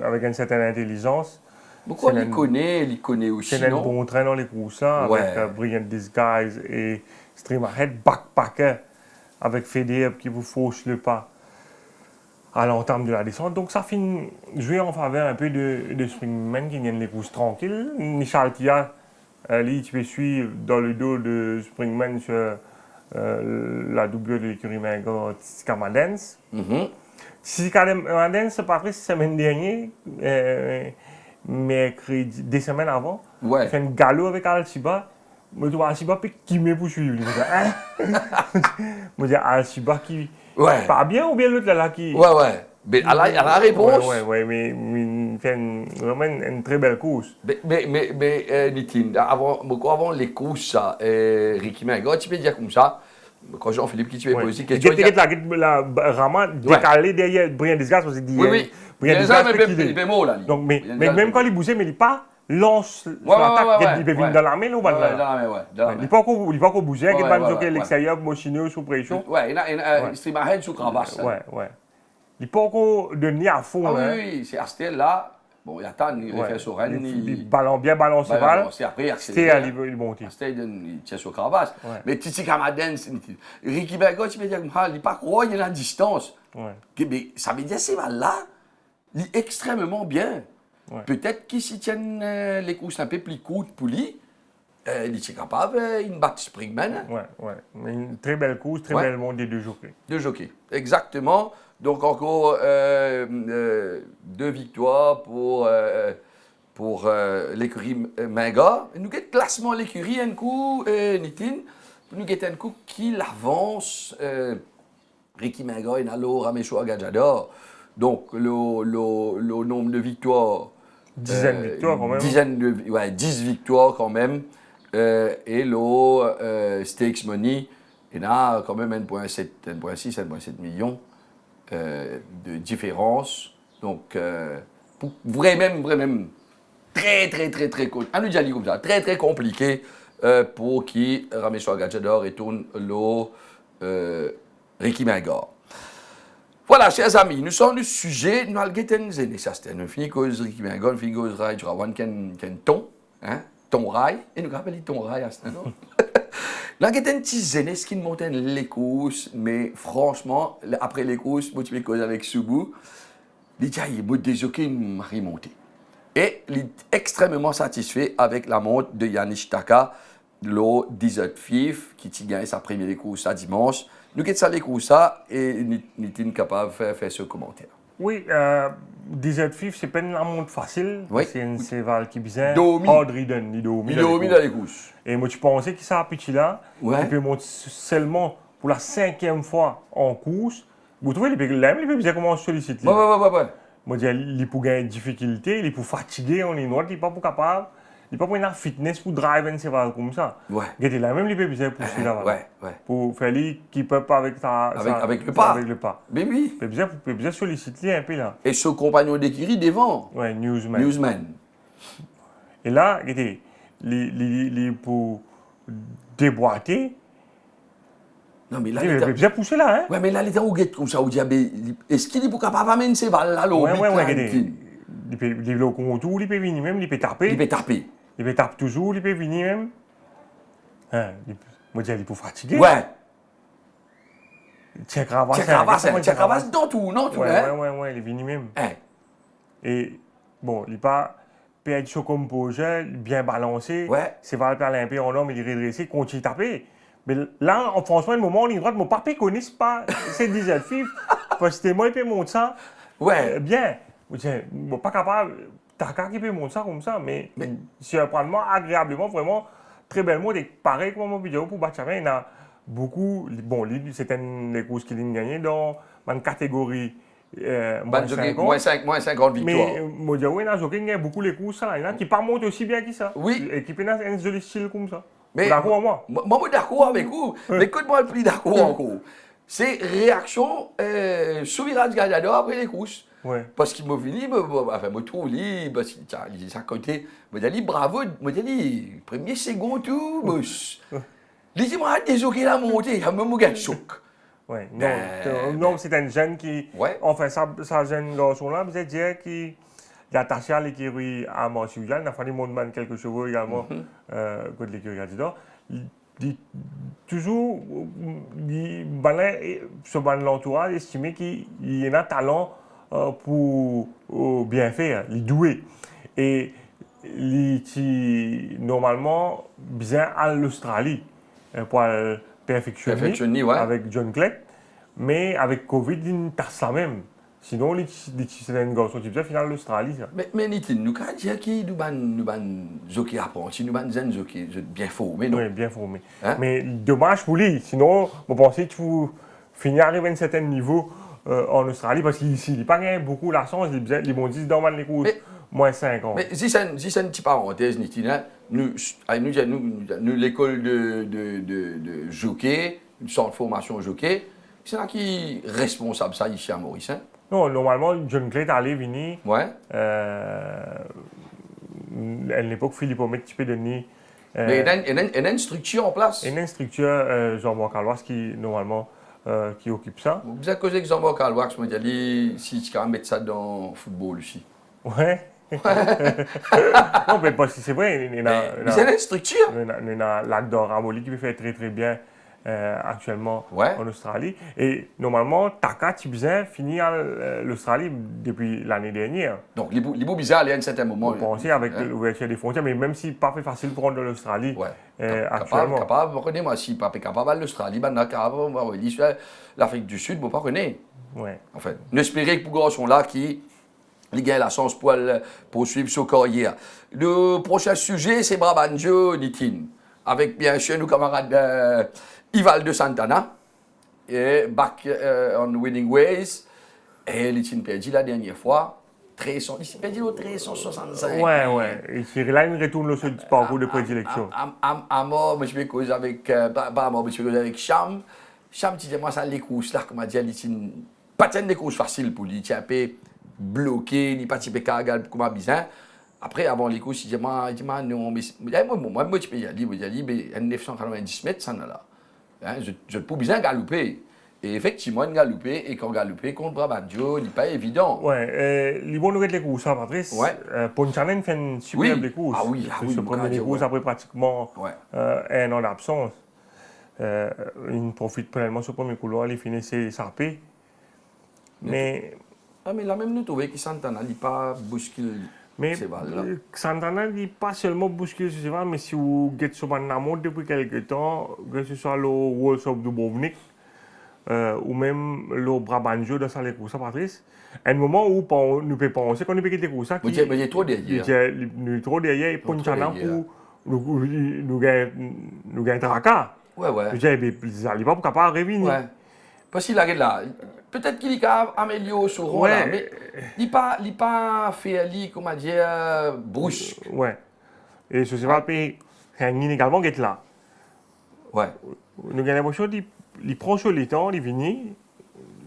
Avec une certaine intelligence. Pourquoi il connaît aussi. C'est un bon train dans les courses avec Brilliant Disguise et Stream Ahead, Backpacker avec Federer qui vous fauche le pas à l'entame de la descente. Donc ça finit jouer en faveur un peu de Springman qui viennent les courses tranquilles. Michal Tia, lui, tu peux suivre dans le dos de Springman sur la double de l'écurie Menga Tsika Madens. Tsika Madens, Patrice, semaine dernière. Mercredi, 2 semaines avant, il fait un galop avec Al-Shiba. Je dis Al-Shiba qui me poursuivre. Je dis Al-Shiba qui pas bien ou bien l'autre là qui. Ouais. Mais à la réponse. Ouais, mais il fait vraiment une très belle course. Mais Nitin, avant les courses, Ricky Menga, tu peux dire comme ça. Quand Jean-Philippe qui tu veux poser question. La Rama décalé derrière Brian Disgas parce qu'il dit. Oui. Brian Disgas il est mort là. Donc mais même quand il bougeait, mais il pas lance sur l'attaque, il peut venir dans la main ou pas là. Il pas encore bouger, il va bloquer l'extérieur, mochiner sous pression. Ouais, il a stream ahead sous cravache. Ouais. Il pas encore donner à fond. Oui, c'est Astel là. Bon, il attend, il refait sur Rennes. Il bien balancé. Après, il monte. Il tient sur Cravache. Mais Titi Kamaden, Ricky Menga, tu peux dire, il n'est pas croire, il y a la distance. Mais ça veut dire, c'est là, il est extrêmement bien. Peut-être qu'il s'y tienne les courses un peu plus courtes pour lui. Il est capable, il bat Springman. Ouais. Mais une très belle course, très belle monde des 2 jockeys. 2 jockeys, exactement. Donc encore 2 victoires pour l'écurie Menga. Nous avons classement l'écurie un coup, Nitin. Nous avons un coup qui l'avance. Ricky Menga et Nalo Rameshwa Gajador. Donc le nombre de victoires. 10 victoires quand même. 10 victoires quand même. Et le stakes money, il a quand même 1,7, 1,6, 1,7 millions. De différence. Donc, vraiment très comme ça, très compliqué pour qui Rameshwar Gajador et tourne le Ricky Menga. Voilà, chers amis, nous sommes le sujet, nous allons guetter ça c'était une fini causerie qui vient une fini causerie, tu vas ken ton, hein, ton rail, et nous rappelons ton rail à ce non. Là, il y a un petit zénès qui monte les courses, mais franchement, après les courses, moi, tu fais cause avec Soubou, il dit, il y a des jockeys qui m'ont remonté. Et il est extrêmement satisfait avec la montre de Yannick Taka, le Desert Thief, qui a gagné sa première course à dimanche. Nous avons les courses et nous sommes capables de faire ce commentaire. Oui, Desert Thief, c'est pas une montre facile. Oui. C'est un cheval qui est Domi. hard ridden, il domine dans les courses. Et moi, tu pensais que ça petit là, Ouais. il peut monter seulement pour la 5e fois en course. Vous trouvez, il peut bien comment on sollicite. Ouais. Moi, il peut gagner des difficultés, il peut fatiguer en ligne droite, il n'est pas capable. Il n'est pas une fitness pour driver un cheval comme ça. Ouais. Il là même, il peut bien pousser là-bas. Ouais. Pour faire qu'il peut pas avec Avec le pas. Avec le pas. Mais oui. Il peut bien solliciter un peu là. Et ce compagnon d'écurie devant. Ouais, Newsman. Et là, il pour déboîter. Non, mais là, Il peut bien pousser là, hein? Ouais, mais là, les gens comme ça, est-ce qu'il est pour capable d'amener un cheval là, il peut au contour, il peut venir même, il peut taper. Il peut taper. Il peut taper toujours, il peut venir même. Hein, moi, il peut fatiguer. Ouais. Tiens, cravasse dans tout, non? Ouais, il est venu même. Hein. Et bon, il n'est pas perdre chaud comme projet, bien balancé. Ouais. C'est va le un peu en homme, il est redressé, continue de taper. Mais là, franchement, le moment où il droite, mon papa ne connaît pas ces 10 filles. Parce que moi, il peut monter ça. Ouais. Bien. Je ne pas capable. T'as qui peut monter ça comme ça, mais surprenamment, agréablement, vraiment, très bellement, pareil comme mon vidéo pour Benjamin, il y a beaucoup. Bon, c'était une course qu'il a gagné dans une catégorie. Moins 50 victoires. Mais moi, il y a beaucoup les courses, il y en a qui ne montent aussi bien que ça. Oui. Et qui peuvent un joli style comme ça. Mais d'accord, moi. Moi, je suis d'accord avec vous. Mais écoute-moi le plus d'accord encore. C'est réaction sous virage Gallador après les courses. Ouais. Parce qu'il m'a venu, enfin, me trouve lui, parce qu'il a côté, me dit bravo, me dit premier, second, tout, boss. Il dit, moi, désolé, la montée, il me gagné choc. Ouais, non, c'est un jeune qui. Ouais. Enfin, ça jeune garçon-là, vous dire qu'il est attaché à l'écurie à Montsugal. Il a fallu monter quelques chevaux également, côté l'écurie Gadidor. Il toujours, sur l'entourage, estimé qu'il y a un talent pour bien faire, il est doué. Et il est normalement bien à l'Australie pour perfectionner avec John Clegg. Mais avec Covid, il tasse la même. Sinon, c'est un garçon qui vient final l'Australie. Mais Nitin, nous avons dit qu'il nous ban jockey apprenti, nous ban zen jockey bien formé, non? Oui, bien formé. Hein? Mais dommage pour lui. Sinon, je pensais qu'il faut finir arriver à un certain niveau en Australie parce qu'il n'a pas gagné beaucoup la chance. Ils m'ont dit dans les courses, moins 5 ans. Mais si c'est une petite parenthèse, Nitin, nous l'école de jockey, une sorte de formation jockey, c'est là qui est responsable ça ici à Maurice. Hein? Non, normalement, John Clegg allait venir. Ouais. À l'époque, Philippe Omet, tu peux donner. Mais il y a une structure en place. Il y a une structure, Jean-Marc Calois, qui, normalement, qui occupe ça. Vous avez causé que Jean-Marc Calois, je me dis, si tu peux mettre ça dans le football aussi. Ouais. Non, mais parce que c'est vrai, il y a une structure. Il y a l'Agdor Ramoli qui peut faire très très bien. Actuellement en Australie. Et normalement, Taka Tibizin finit à l'Australie depuis l'année dernière. Donc, les bouts bizarres allaient à un certain moment. Vous pensez avec l'ouverture des frontières, mais même si pas fait facile pour rendre l'Australie actuellement. Capable, moi, si pas capable à l'Australie, l'Afrique du Sud, vous ne connaissez pas. Ouais. En fait, n'espérez que pour garçon là qui gagne la chance pour poursuivre sa carrière. Le prochain sujet, c'est Brabanjo Nitin. Avec bien sûr nos camarades Ival de Santana, et back on winning ways. Et Nitin perdu la dernière fois. Il perdu au 365. Ouais. Et là, il retourne le parcours de prédilection. À mort, je vais causer avec. Pas à mort, je vais causer avec Cham. Cham, tu dis, moi, ça, les courses là, comme on dit, Nitin. Pas des courses faciles pour lui. Il est un peu bloqué, il n'est pas typé cargal comme bizarre. Après, avant les courses, il dit, moi, non, mais moi, je peux y aller, mais 990 mètres, ça n'a là. Hein, je peux bien galoper. Et effectivement, il galopé, et quand galopé contre Brabantio, il n'est pas évident. Ouais, les bons nouvelles les courses, hein, Patrice. Ouais. Ponchanen fait une superbe les courses. Ah oui, Ce premier course après pratiquement un an d'absence. Il profite pleinement sur le premier couloir, il finit ses sapés. Mais là même nous trouvons que Santana n'est pas bouscule. Mais Santana n'est pas seulement bousculé sur Cheval, mais si vous êtes sur Namo depuis quelques temps, que ce soit le World of Dubrovnik ou même le Brabantio dans les courses, Patrice, à un moment où nous pouvons penser qu'on ne peut quitter les courses. Mais il est trop derrière. Nous trop derrière et Ponchana pour nous gagner un tracas. Ouais. Ils n'arrivent pas capable de revenir. Ouais. Parce qu'il arrive là. Peut-être qu'il a amélioré ce rôle là, mais il n'a pas fait, comment dire, brusque. Ouais. Et ce Cheval peut également être là. Ouais. Nous avons l'impression qu'il prend sur le temps, il vient,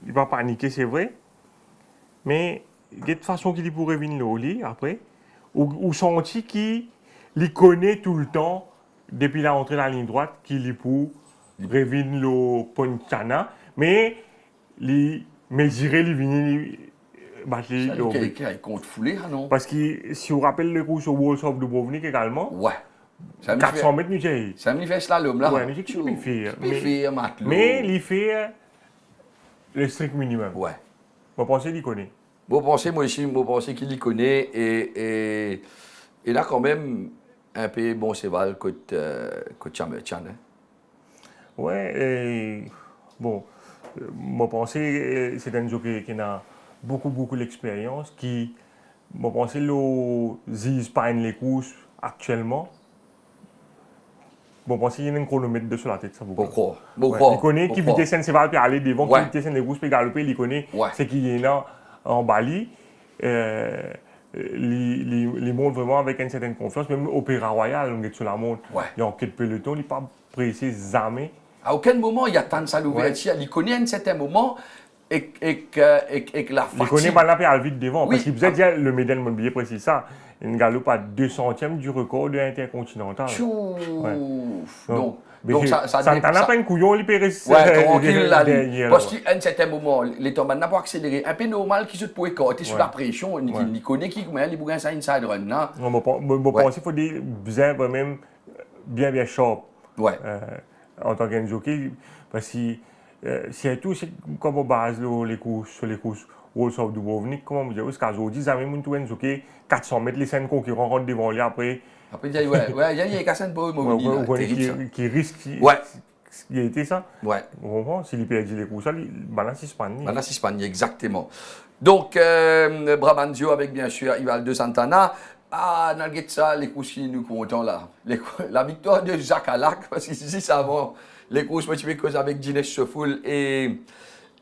il va paniquer, c'est vrai. Mais il y a de façon qu'il pourrait venir au lit après. Ou senti qu'il connaît tout le temps, depuis la entrée dans la ligne droite, qu'il peut revenir le Ponchana. Mais il mesurer, il vient battre le. Il compte fouler, non? Parce que si vous rappelez le coup sur World of Dubrovnik également. Ouais. 400 mètres, nous avons. Ça me fait slalom là. Ouais, nous avons fait. Mais il fait le strict minimum. Ouais. Vous pensez qu'il connaît? Vous pensez, moi aussi, vous pensez qu'il y connaît. Et là, quand même, un peu bon cheval côté Chamberlain. Ouais, et bon, moi pense c'est un jockey qui a beaucoup d'expérience, qui, moi pense le zise pas les courses actuellement. Bon, pense qu'il y a un chronomètre de sur la tête, ça vous Pourquoi? Il connaît qui vitesse un cheval peut aller devant, qui vitesse les courses peut galoper, il connaît c'est qu'il est là en Bali. Il monte vraiment avec une certaine confiance, même Opéra Royal, on est sur la montre, il y a un quai de peloton, il n'est pas pressé jamais. À aucun moment il attend sa l'ouverture, il connaît un certain moment et la fatigue. Il connaît mal la vite devant, parce qu'il vous a dit le médaille mobilier précis ça. Il galope à 2 centièmes du record de l'intercontinental. Donc ça n'a pas un couillon, il peut rester tranquille là. Parce qu'à un certain moment, les tombes n'a pas accéléré. Un peu normal qu'il se peut écarter sous la pression. Il connaît qui met les bougains ça inside run là. Je pense qu'il faut des besoins même bien sharp. En tant qu'un jockey, parce que c'est tout comme base les courses sur les courses World of Dubrovnik, comment vous dire, parce qu'aujourd'hui, ça même un jockey 400 mètres, les 5 concurrents rentrent devant lui après. Après, il y a Kassan Boy qui risque, il a été ça. Ouais. S'il perd les courses, il balance Espagne. Balance Espagne, exactement. Donc, Brabantio avec bien sûr Ival de Santana. Ah, ça, les courses qui nous comptons là. La victoire de Jacques Alac, parce qu'ici, ça avant, les courses motivées avec Dinesh Sofoul et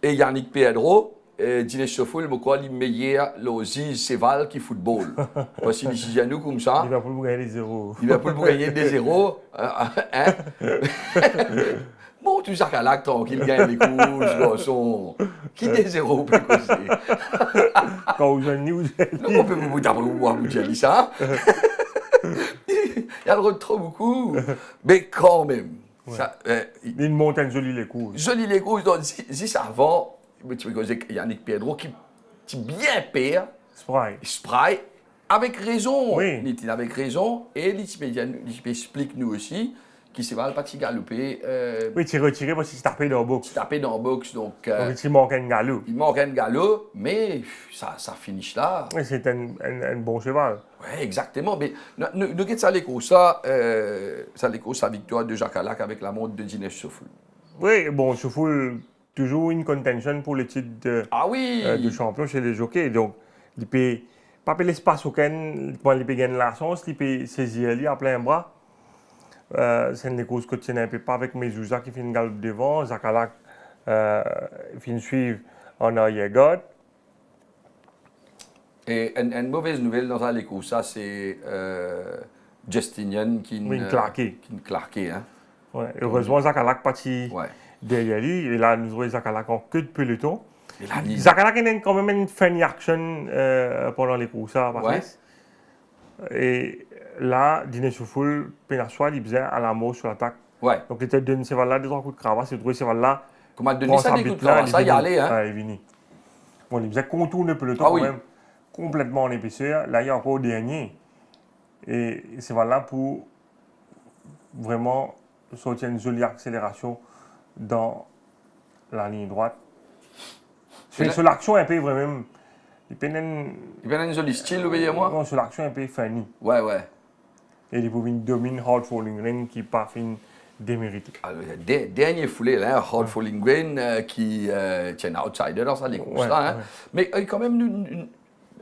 Yannick Pedro. Dinesh Sofoul, je crois, il meilleur le cheval qui football. Parce qu'il dit à nous comme ça. Il va pour gagner des zéros. Il va pour gagner des zéros. Bon, tu Jacques Alac, tranquille, gagne les courses, garçon. Qui des zéros peut causer? Quand vous avez vous non, on peut vous dire ça. Il y a le trop beaucoup. Mais quand même. Ça, il monte un joli les courses. Joli les courses, donc si avant, tu peux dire Yannick Pedro qui bien perd. Spray. Avec raison. Oui. Il avec raison. Et il explique nous aussi. Qui s'est mal parti galoper. Oui, tu retiré parce qu'il s'est tapé dans le box. Donc il manque un galop. Il manque un galop, mais ça finit là. Oui, c'est un bon cheval. Oui, exactement. Mais nous regardons ça, les courses, ça la victoire de Jacques Alac avec la montre de Dinesh Sofoul. Oui, bon, Sofoul, toujours une contention pour le titre de champion chez les jockeys. Donc, il peut pas l'espace aucun, il peut gagner la chance, il peut saisir lui à plein bras. C'est une course que tu n'as pas avec Mezouza qui fait une galop devant, Zakalac fait suivre en arrière-garde. Et une mauvaise nouvelle dans les courses, ça c'est Justinian qui une claqué. Hein. Ouais, heureusement, Zakalac parti derrière lui, et là nous avons Zakalac en queue de peloton. Zakalac a quand même une funny action pendant les courses, et là, Dinesh Sofoul, Pénassois, il faisait à la mort sur l'attaque. Ouais. Donc, il était donné ce cheval-là, 2-3 coups de cravache, il trouvait ce cheval-là Comment donner ça des coups de corps, ça y aller, hein. Il est venu. Bon, il faisait contourner le peloton quand même complètement en épaisseur. Là, il y a encore dernier. Et c'est valable pour vraiment sortir une jolie accélération dans la ligne droite. Sur l'action, un peu vraiment. Il peut un joli style, vous voyez moi. Non, sur l'action, un peu funny. Ouais. Et il faut une domine hard falling rain qui pas fin démérité. Dernier foulé, là, hard falling rain qui est un outsider dans sa course. Hein. Mais quand même, une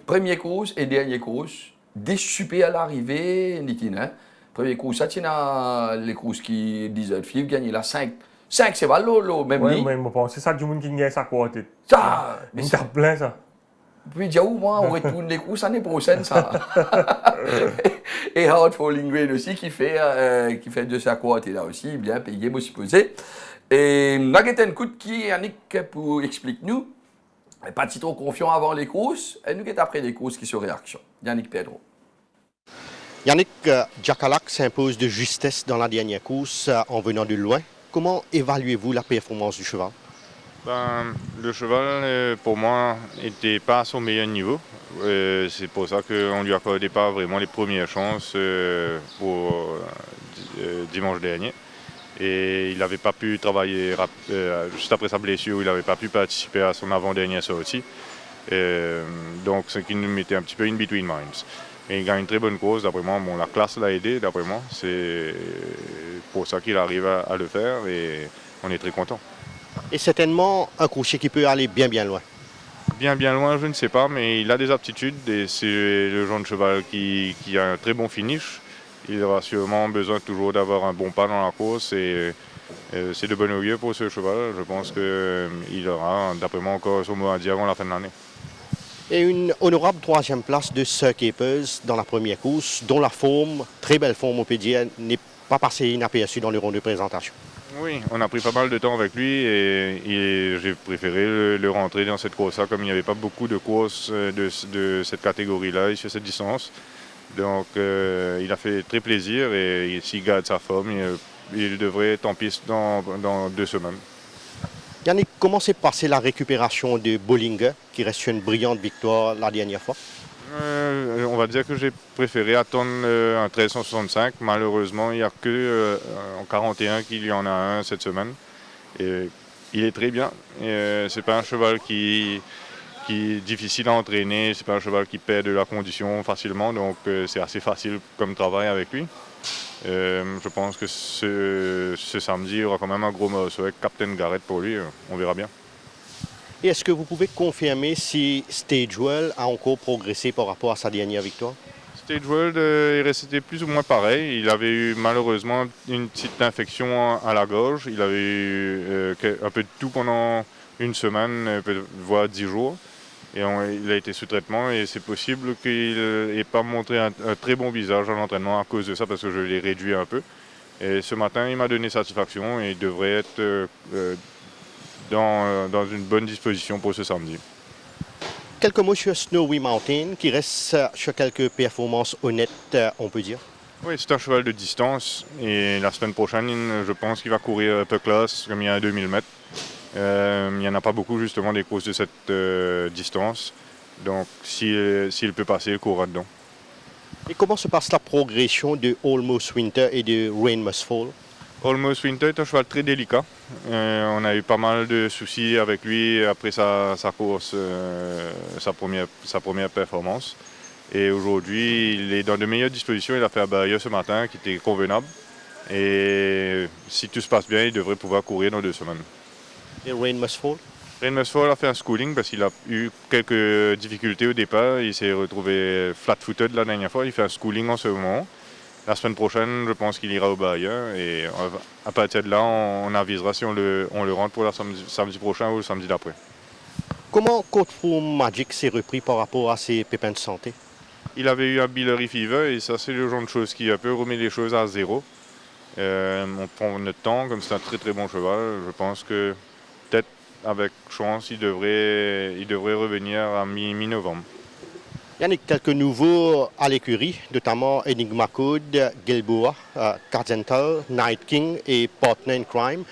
première course et dernière course, déchupé à l'arrivée, Nitine. Hein. Première course, ça tient les courses qui disent FIF gagner la 5. 5, c'est pas l'eau, même oui, mais je pense que c'est ça du monde qui gagne sa course. Ça, mais ça plein ça. Puis dire, moi, on retourne les courses l'année prochaine, ça. Et Hard Falling Rain aussi, qui fait de sa course là aussi, bien payé, moi supposé. Et Nagaten Kout qui, Yannick, pour explique-nous, pas si trop confiant avant les courses, et nous, après les courses qui sont réaction. Yannick Pedro. Yannick, Jakalak s'impose de justesse dans la dernière course en venant de loin. Comment évaluez-vous la performance du cheval? Le cheval, pour moi, n'était pas à son meilleur niveau. C'est pour ça qu'on ne lui accordait pas vraiment les premières chances pour dimanche dernier. Et il n'avait pas pu travailler juste après sa blessure, il n'avait pas pu participer à son avant-dernière sortie. Donc, ce qui nous mettait un petit peu in between minds. Et il gagne une très bonne course, d'après moi. Bon, la classe l'a aidé, d'après moi. C'est pour ça qu'il arrive à le faire et on est très content. Et certainement un crochet qui peut aller bien loin. Bien loin, je ne sais pas, mais il a des aptitudes et c'est le genre de cheval qui a un très bon finish. Il aura sûrement besoin toujours d'avoir un bon pas dans la course et c'est de bon augure pour ce cheval. Je pense qu'il aura, d'après moi, encore son mot à dire avant la fin de l'année. Et une honorable troisième place de Sir Capers dans la première course, dont la forme, très belle forme on peut dire, n'est pas passée inaperçue dans le rond de présentation. Oui, on a pris pas mal de temps avec lui et j'ai préféré le rentrer dans cette course-là comme il n'y avait pas beaucoup de courses de cette catégorie-là sur cette distance. Donc il a fait très plaisir et s'il garde sa forme, il devrait être en piste dans 2 semaines. Yannick, comment s'est passée la récupération de Bollinger, qui reste une brillante victoire la dernière fois? On va dire que j'ai préféré attendre un 1365. Malheureusement, il n'y a que en 41 qu'il y en a un cette semaine. Et il est très bien. C'est pas un cheval qui est difficile à entraîner. C'est pas un cheval qui perd de la condition facilement. Donc c'est assez facile comme travail avec lui. Je pense que ce samedi, il y aura quand même un gros morceau avec Captain Garrett pour lui. On verra bien. Et est-ce que vous pouvez confirmer si Stagewell a encore progressé par rapport à sa dernière victoire? Stagewell est resté plus ou moins pareil. Il avait eu malheureusement une petite infection à la gorge. Il avait eu un peu de tout pendant une semaine, voire 10 jours. Et il a été sous traitement et c'est possible qu'il n'ait pas montré un très bon visage à l'entraînement à cause de ça parce que je l'ai réduit un peu. Et ce matin, il m'a donné satisfaction et il devrait être dans une bonne disposition pour ce samedi. Quelques mots sur Snowy Mountain, qui reste sur quelques performances honnêtes, on peut dire. Oui, c'est un cheval de distance et la semaine prochaine, je pense qu'il va courir un peu classe, comme il y a 2000 mètres. Il n'y en a pas beaucoup justement des courses de cette distance, donc s'il peut passer, il courra dedans. Et comment se passe la progression de Almost Winter et de Rain Must Fall? Almost Winter est un cheval très délicat. On a eu pas mal de soucis avec lui après sa course, sa première performance. Et aujourd'hui, il est dans de meilleures dispositions. Il a fait un barrière ce matin qui était convenable. Et si tout se passe bien, il devrait pouvoir courir dans 2 semaines. Et Rain Must Fall? Rain Must Fall a fait un schooling parce qu'il a eu quelques difficultés au départ. Il s'est retrouvé flat-footed la dernière fois. Il fait un schooling en ce moment. La semaine prochaine, je pense qu'il ira au barrière et à partir de là, on avisera si on le rentre pour le samedi prochain ou le samedi d'après. Comment Courtroom Magic s'est repris par rapport à ses pépins de santé? Il avait eu un biliary fever et ça, c'est le genre de choses qui peut remettre les choses à zéro. On prend notre temps, comme c'est un très très bon cheval. Je pense que peut-être avec chance, il devrait revenir à mi-novembre. Yannick, quelques nouveaux à l'écurie, notamment Enigma Code, Gilboa, Carzental, Night King et Partner in Crime.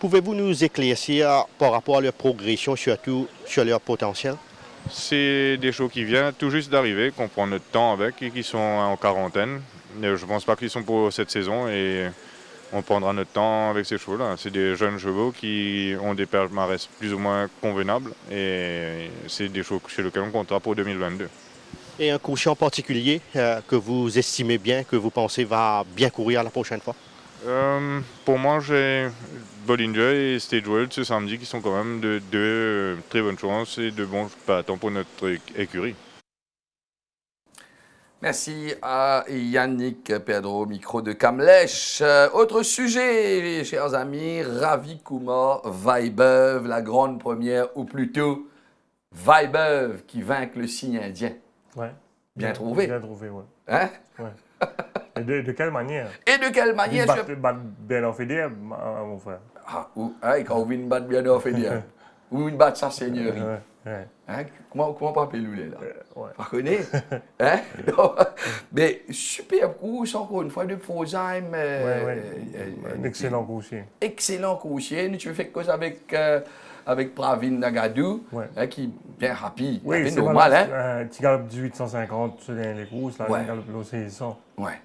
Pouvez-vous nous éclaircir par rapport à leur progression, surtout sur leur potentiel? C'est des chevaux qui viennent tout juste d'arriver, qu'on prend notre temps avec et qui sont en quarantaine. Je ne pense pas qu'ils sont pour cette saison et on prendra notre temps avec ces chevaux-là. C'est des jeunes chevaux qui ont des palmarès plus ou moins convenables et c'est des chevaux chez lesquels on comptera pour 2022. Et un coursier en particulier que vous estimez bien, que vous pensez va bien courir la prochaine fois? Pour moi, j'ai Bollinger et Stage World ce samedi qui sont quand même de deux très bonnes chances et de bons battants pour notre écurie. Merci à Yannick Pedro, micro de Kamlech. Autre sujet, chers amis, Ravi Kumar, Vaibhav, la grande première, ou plutôt Vaibhav qui vainque le signe indien. Ouais. Bien trouvé. Bien trouvé, ouais. Hein? Ouais. Et de quelle manière? Et de quelle manière? Il bat bien en fédère, mon frère. Ah, quand on vient de battre bien en fédère. Ou une batte sa seigneurie. Ouais. Hein? Comment on peut appeler Loulé là? Ouais. Pas connaît? Hein? Mais super course, encore une fois, de Fosheim. Un excellent coursier. Excellent coursier. Tu fais quelque chose avec Pravin Nagadou, hein, qui est bien rapide. Oui, c'est normal. Hein? Tu galopes 1850 sur les courses, là, tu galopes le 1600. Ouais.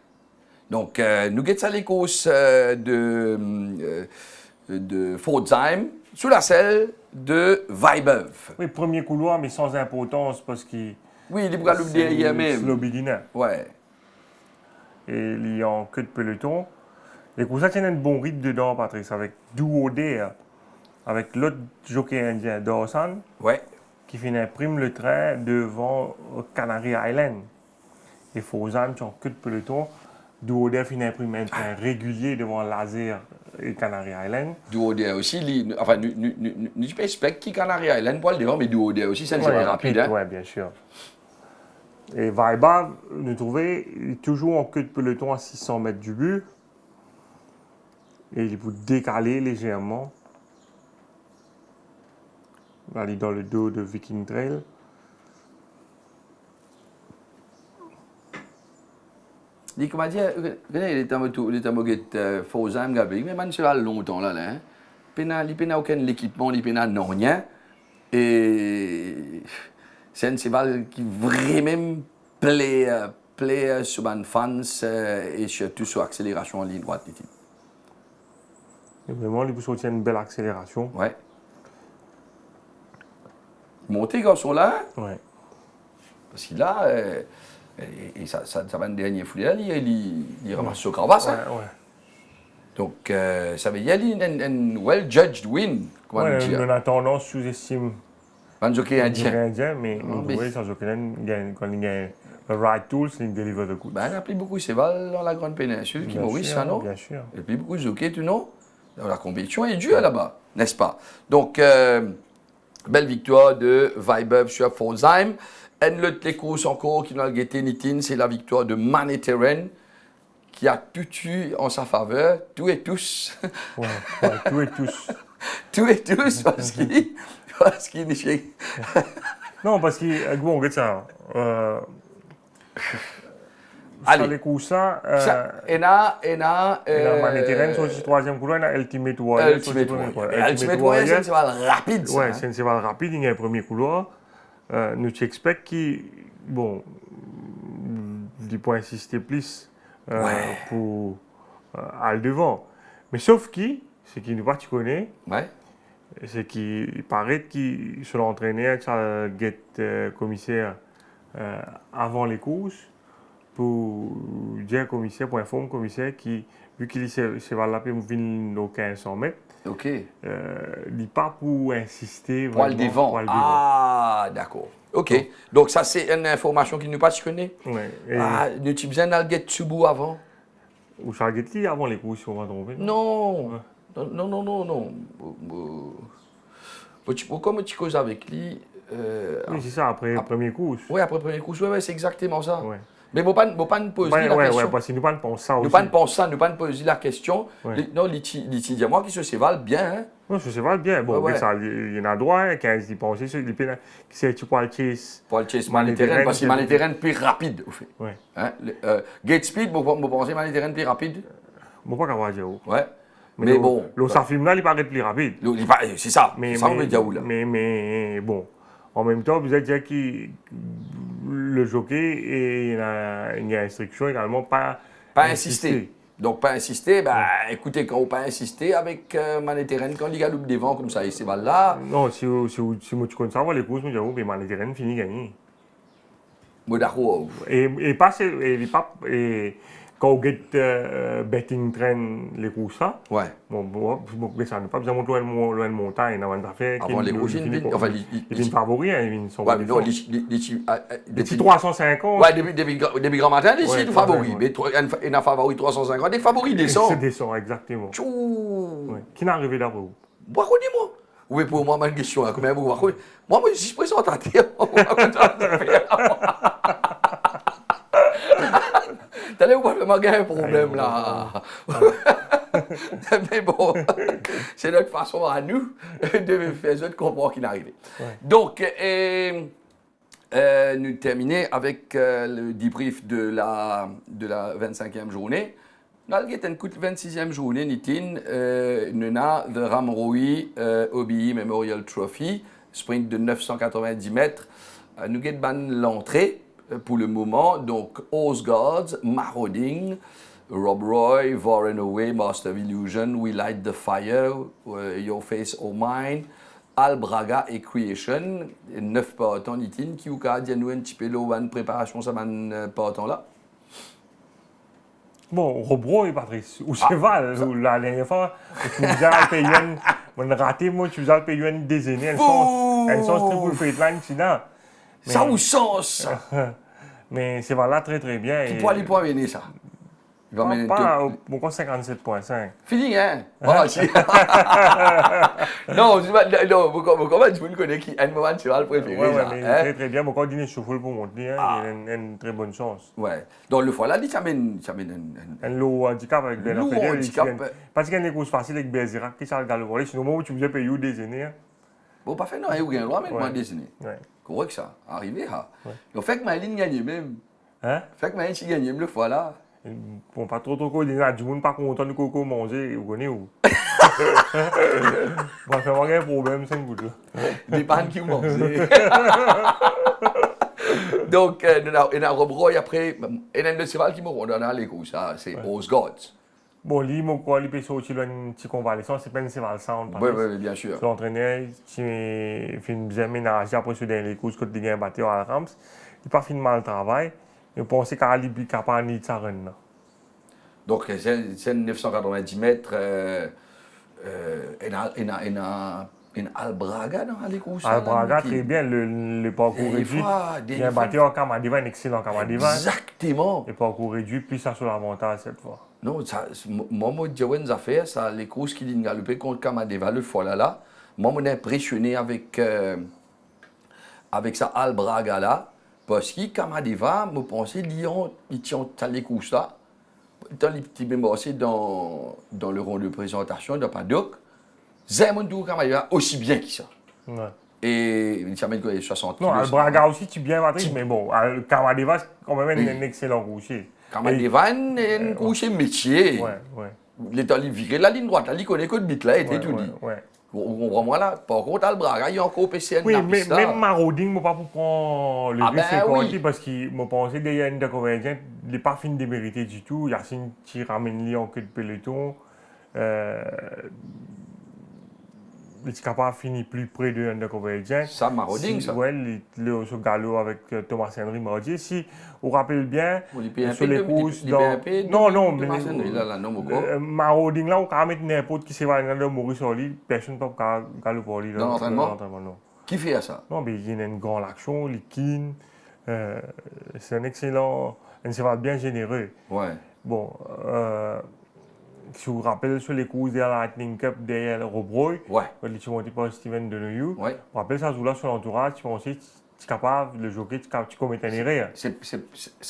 Donc, nous guettons les courses de Fosheim, sous la selle de Vaibhav. Oui, premier couloir, mais sans importance parce qu'il. Oui, il est pour galoper derrière même. C'est le beginner. Ouais. Et il y a en queue de peloton. Les courses tiennent un bon rythme dedans, Patrice, avec Duodé, avec l'autre jockey indien, Dawson, qui imprime le train devant Canary Island. Et Fosheim, qui ont queue de peloton. Duodé imprime un train régulier devant Laser et Canary Island. Duodé aussi, enfin, nous expectons qu'il Canary Island pour le devant, mais Duodé aussi, c'est rapide. Hein? Oui, bien sûr. Et Vaibhav, nous trouvons, il est toujours en queue de peloton à 600 mètres du but. Et il peut décaler légèrement. Là, il est dans le dos de Viking Trail. Il comment dire, il est en Fosheim, Gabriel, mais man, c'est longtemps là. Hein? Il n'a aucun équipement, il n'a rien. Et c'est un cheval qui vraiment plaît sur les fans et surtout sur l'accélération en ligne droite. Et vraiment, il peut sortir une belle accélération. Ouais. Monter comme ça là. Ouais. Parce qu'il a. Et ça va une dernière foulée là, il ramasse ce cravasse. Hein? Ouais. Donc, ça veut dire qu'il y a un well-judged win. On a tendance sous-estime un jockey indien, mais oui, sans jockey quand il gagne le right tools, il délivre de coups. Il a pris beaucoup de cheval dans la Grande Péninsule, qui Maurice, ça, non? Bien sûr. Il a pris beaucoup de jockeys, tu non? La compétition est dure là-bas, n'est-ce pas? Donc, belle victoire de Vaibhav sur Fosheim. Et l'autre course encore qui n'a guetté Nitin, c'est la victoire de Maneteren, qui a tout eu en sa faveur, tout et tous. Ouais, tout et tous. Tout et tous, parce qu'il est... Non, parce qu'il... Bon, regarde ça. Allez. Sur les courses, il y a Maneteren sur le troisième couloir, il y a Ultimate Warrior. Ultimate Warrior, c'est un cheval rapide. Oui, c'est un cheval rapide, il y a un premier couloir. Nous expectons qu'il, bon, du point insister plus pour aller devant. Mais sauf qui, ce qui nous pas tu connais, c'est qu'il paraît qu'il se l'entraîneur, ça get commissaire avant les courses pour dire commissaire, pour informer le commissaire qui, vu qu'il est cheval-là, il vient aux 1500 mètres. Ok. Il n'est pas pour insister. Pour le devant. Ah, d'accord. Ok. Donc, ça, c'est une information qui nous pas connaît. Oui. Nous avons besoin d'aller get Tsubu avant. Ou ça get avant les courses, on va trouver. Non. Non. Comme tu causes avec lui. Oui, c'est ça, après la première course. Oui, après la première course, oui, c'est exactement ça. Ouais. Mais il ne faut pas nous poser la question. Oui, parce que nous ne pensons pas ça aussi. Nous ne pensons pas, nous ne pas nous poser la question. Non, il moi qui se cheval bien. Hein? Oui, ce cheval bien. Bon, ça, il y en a droit, 15 y penser, c'est tu peux le chase. Pour le chase Maneteren, parce que Maneteren plus rapide, au fait. Oui. Hein? Gate Speed, vous pensez Maneteren plus rapide? Je ne peux pas avoir dire. Ouais. Mais bon. Sa film là, il paraît plus rapide. C'est ça. Ça, on veut dire où là. Mais bon. En même temps, vous êtes dire que le jockey et il y a une instruction également pas insister. Donc, pas insister, écoutez, quand on pas insister avec Manéteren, quand il galope devant comme ça, et c'est là. Non, si moi tu connais ça, les courses, moi j'avoue, Manéteren finit gagner. Moi d'accord. Et quand on get betting trend les courses là, ouais. Bon, ça n'a pas besoin de monter loin de montagne, avant d'affaire. Avant les courses, il est favori, ils sont ouais, non, depuis 350. Ouais, depuis grand matin, ils sont favoris. Mais il y a favori 350, des favoris descendent. C'est descend, exactement. Ouais. Qui n'est arrivé d'après vous? Moi, dis-moi. Oui, pour moi, ma question, combien vous moi, je suis présentateur. T'allais vous pas faire un problème là. Mais bon, c'est notre façon à nous de faire ça, de comprendre qu'il est arrivé. Ouais. Donc, nous terminons avec le debrief de la 25e journée. Nous avons une 26e journée, nous avons the Ramroy OBE Memorial Trophy, sprint de 990 mètres. Nous avons l'entrée pour le moment, donc Osgods, Marauding, Rob Roy, Warren Away, Master of Illusion, We Light the Fire, Your Face or Mine, Al Braga et Creation, 9 partants d'Itin, qui ont dit nous un petit peu de préparation ça partant là. Bon, Rob Roy, Patrice, ou cheval, la dernière fois, tu nous as payé un raté, moi, tu nous as payé un déjeuner, un sens triple freight sinon. Ça ou sens ça. Mais c'est voilà très très bien. Qui pourra aller pour venir ça? Il va mener pas au 57.5. Fini, hein? Voilà, non, comment tu me connais qui a un moment tu vas le préférer? Oui, mais très très bien. Mon corps dîner chauffeur pour monter, il a une très bonne chance. Ouais. Donc le fois là, il amène un low handicap avec Ben handicap. Parce qu'il y a des courses faciles avec Bézira qui s'arrête dans le volet. Sinon, moi, tu me payes où déjeuner? Bon, pas fait, non, il y a un droit, mais moi, déjeuner. Correct ça, arrivé là. Donc, fait que Maëline gagne même. Hein? Fait que Maëline gagne même le fois là. Bon, pas trop coordonné, du monde pas content de coco manger, vous connaissez où? On va faire un problème, c'est un bout là. Des pannes qui mangent. Donc, il y a Rob Roy après, il y a un festival qui m'a donné les coups, ça, c'est Osgods. Bon, lui, il peut sortir une petite convalescence, c'est pas une Festival Sound. Oui, bien sûr. L'entraîneur, il fait une bien ménage après ce dernier course, quand il a battu à la Rams, il n'a pas fini mal le travail. Je pense qu'il est capable de faire ça. Donc, c'est 990 mètres. Il y a Albraga dans les courses. Albraga, très bien. Le parcours réduit. Il a battu en Kamadeva, un excellent Kamadeva. Exactement. Le parcours réduit, puis ça sur l'avantage cette fois. Non, moi, je dis une affaire, ça, les courses qui ont galopé contre Kamadeva le fois là. Moi, je suis impressionné avec ça Albraga là. Parce que Kamadeva, je pensais qu'ils tient les courses là. Dans les petits mémoires, dans le rond de présentation, dans Paddock, Zemmondo Kamadeva aussi bien que ça. Ouais. Et il s'amène quoi, 60 non, Albraga aussi, tu bien Patrice, mais bon, Kamadeva, c'est quand même un excellent coucher. Kamadeva, un coucher métier. Ouais. Il est allé virer la ligne droite, là, il connaît que de bit là, et tout dit. Ouais. Vraiment là, par contre, Albraga, il y a encore PCN. Oui, mais même Marauding, je ne peux pas prendre le risque oui. parce qu'il m'a pensé qu'il y a une convergence, il n'est pas fini de mériter du tout. Yacine qui ramène lui en queue de peloton. Il est capable de finir plus près de Underconvergence. Ça, Marauding, ça. Oui, le galop avec Thomas Henry mardi. Si vous rappelez bien, sur les courses. Non, mais. Marauding, là, on peut mettre n'importe qui s'évade dans le Maurice Oli, personne ne peut galoper pour lui. Dans l'entraînement? Qui fait ça? Non, mais il y a une grande action, il est keen. C'est un excellent. Un cheval bien généreux. Ouais. Bon. Si vous vous rappelez sur les courses de la Lightning Cup derrière Rob Roy, quand il est monté par Steven Deneuve, vous rappelez ça, là sur l'entourage, tu penses que tu es capable, le jockey, tu commets un erreur. C'est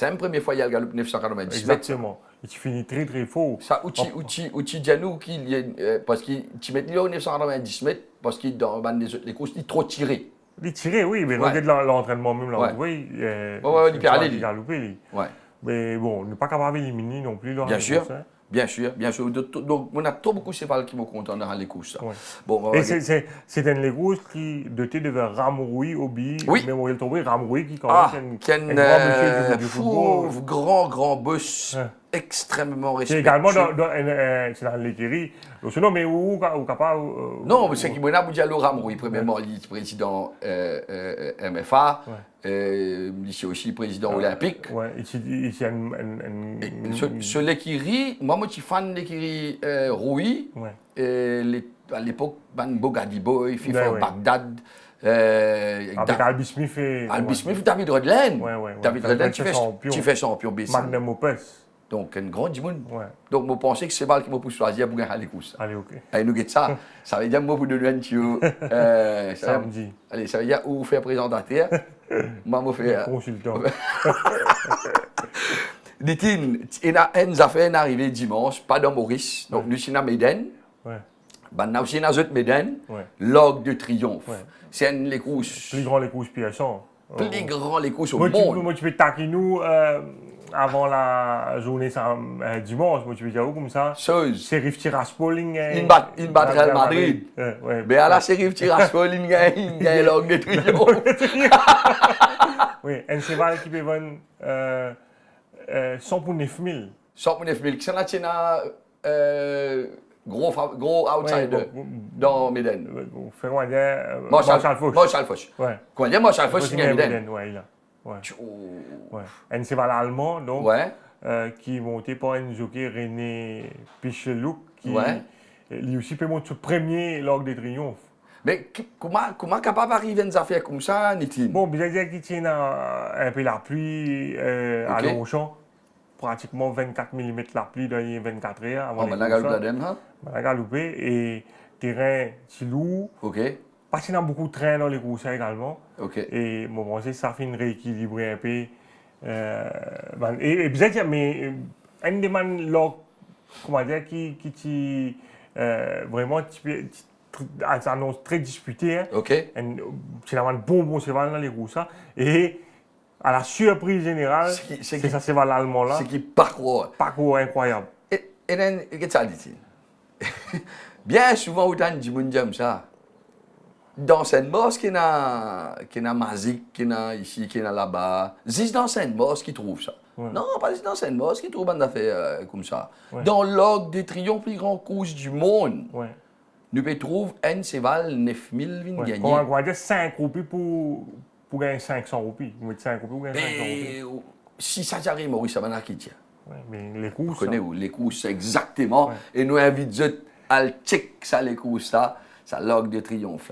la première fois qu'il y a le galop 990 mètres. Exactement. Et tu finis très très fort. Ça, Outi Dianou, parce qu'il met le 990 mètres, parce qu'il dans les courses, il est trop tiré. Il est tiré, oui, mais regarde l'entraînement même là, il peut aller. Mais bon, on n'est pas capable d'éliminer non plus. Bien sûr. Bien sûr, bien sûr. Donc, on a trop beaucoup de cheval qui me content dans les courses. Ouais. Bon, et c'est une course qui doté de Ramroui, Obi, oui. Mémorial tombé, Ramroui qui quand même un grand monsieur du football. Grand boss, extrêmement respectueux. C'est également dans l'écurie. Sinon, mais où capable. Non, mais c'est qui m'a dit à Ramroui, premièrement, il est président MFA. Ici aussi président olympique. Ouais, ici sur l'écurie, moi je suis fan de l'écurie Roui. À l'époque, Bogadi Boy, FIFA Bagdad. Avec Albi Smith et. Albi Smith, David Redland. David Redland, tu fais champion BC. Magnum Opus. Donc, un grand Dimoun. Donc, je pensais que c'est mal qui m'a pu choisir pour gagner les courses. Allez, ok. Et nous, ça, ça veut dire que moi, vous donnez un petit. Samedi. Allez, ça veut dire où vous faites présentateur. Moi, je fais. Consultant. Dit-il, il a une arrivée dimanche, pas dans Maurice. Donc, nous sommes à Méden. Nous sommes à Méden. Log de triomphe. C'est les courses. Plus grand les courses piéçants. Plus grand les courses au monde. Moi, tu peux taquer nous. Avant la journée dimanche, moi tu veux dire comme ça. Sheriff Tiraspol, il bat Real Madrid. Mais à la Sheriff Tiraspol, il gagne l'orgue de triomphe. Oui, un cheval qui peut vendre 100 pour 9 000. 100 pour 9 000. C'est là gros outsider dans Méden. Marshall Foch. Quand il y a Marshall Foch, il y a Méden. Un cheval allemand donc, qui est monté par un jockey René Pichelouk qui lui aussi peut monter ce premier lors des triomphes. Mais comment capable d'arriver à une affaire comme ça, Nitine? Bon, bien dire qu'il tient un peu la pluie à Longchamp, pratiquement 24 mm la pluie dans les 24 heures avant les courses. On a galopé et terrain Chilou. Parce qu'il y a beaucoup de trains dans les courses également. Et moi, je pense que ça fait une rééquilibrer un peu. Et peut-être, mais un des man comment dire, qui vraiment annonce très disputé. C'est un bon cheval dans les courses. Et à la surprise générale, c'est ça cheval allemand là. C'est qui parcours. Parcours incroyable. Et qu'est-ce que ça dit-il? Bien souvent, autant de monde comme ça. Dans cette bosse qui n'a Mazik, qui n'a ici, qui n'a là-bas. C'est dans cette bosse qui trouve ça. Non, pas dans cette bosse qui trouve une affaire comme ça. Dans l'ordre des triomphes plus grands courses du monde, nous pouvons trouver un cheval 9000 vins gagné. On va dire 5 roupies pour gagner 500 roupies. Vous mettez 5 roupies pour gagner 500 roupies. Si ça arrive, Maurice, ça va qui tient. Mais les courses. Vous connaissez les courses exactement. Et nous invitons à check ça, les courses, ça log de triomphe.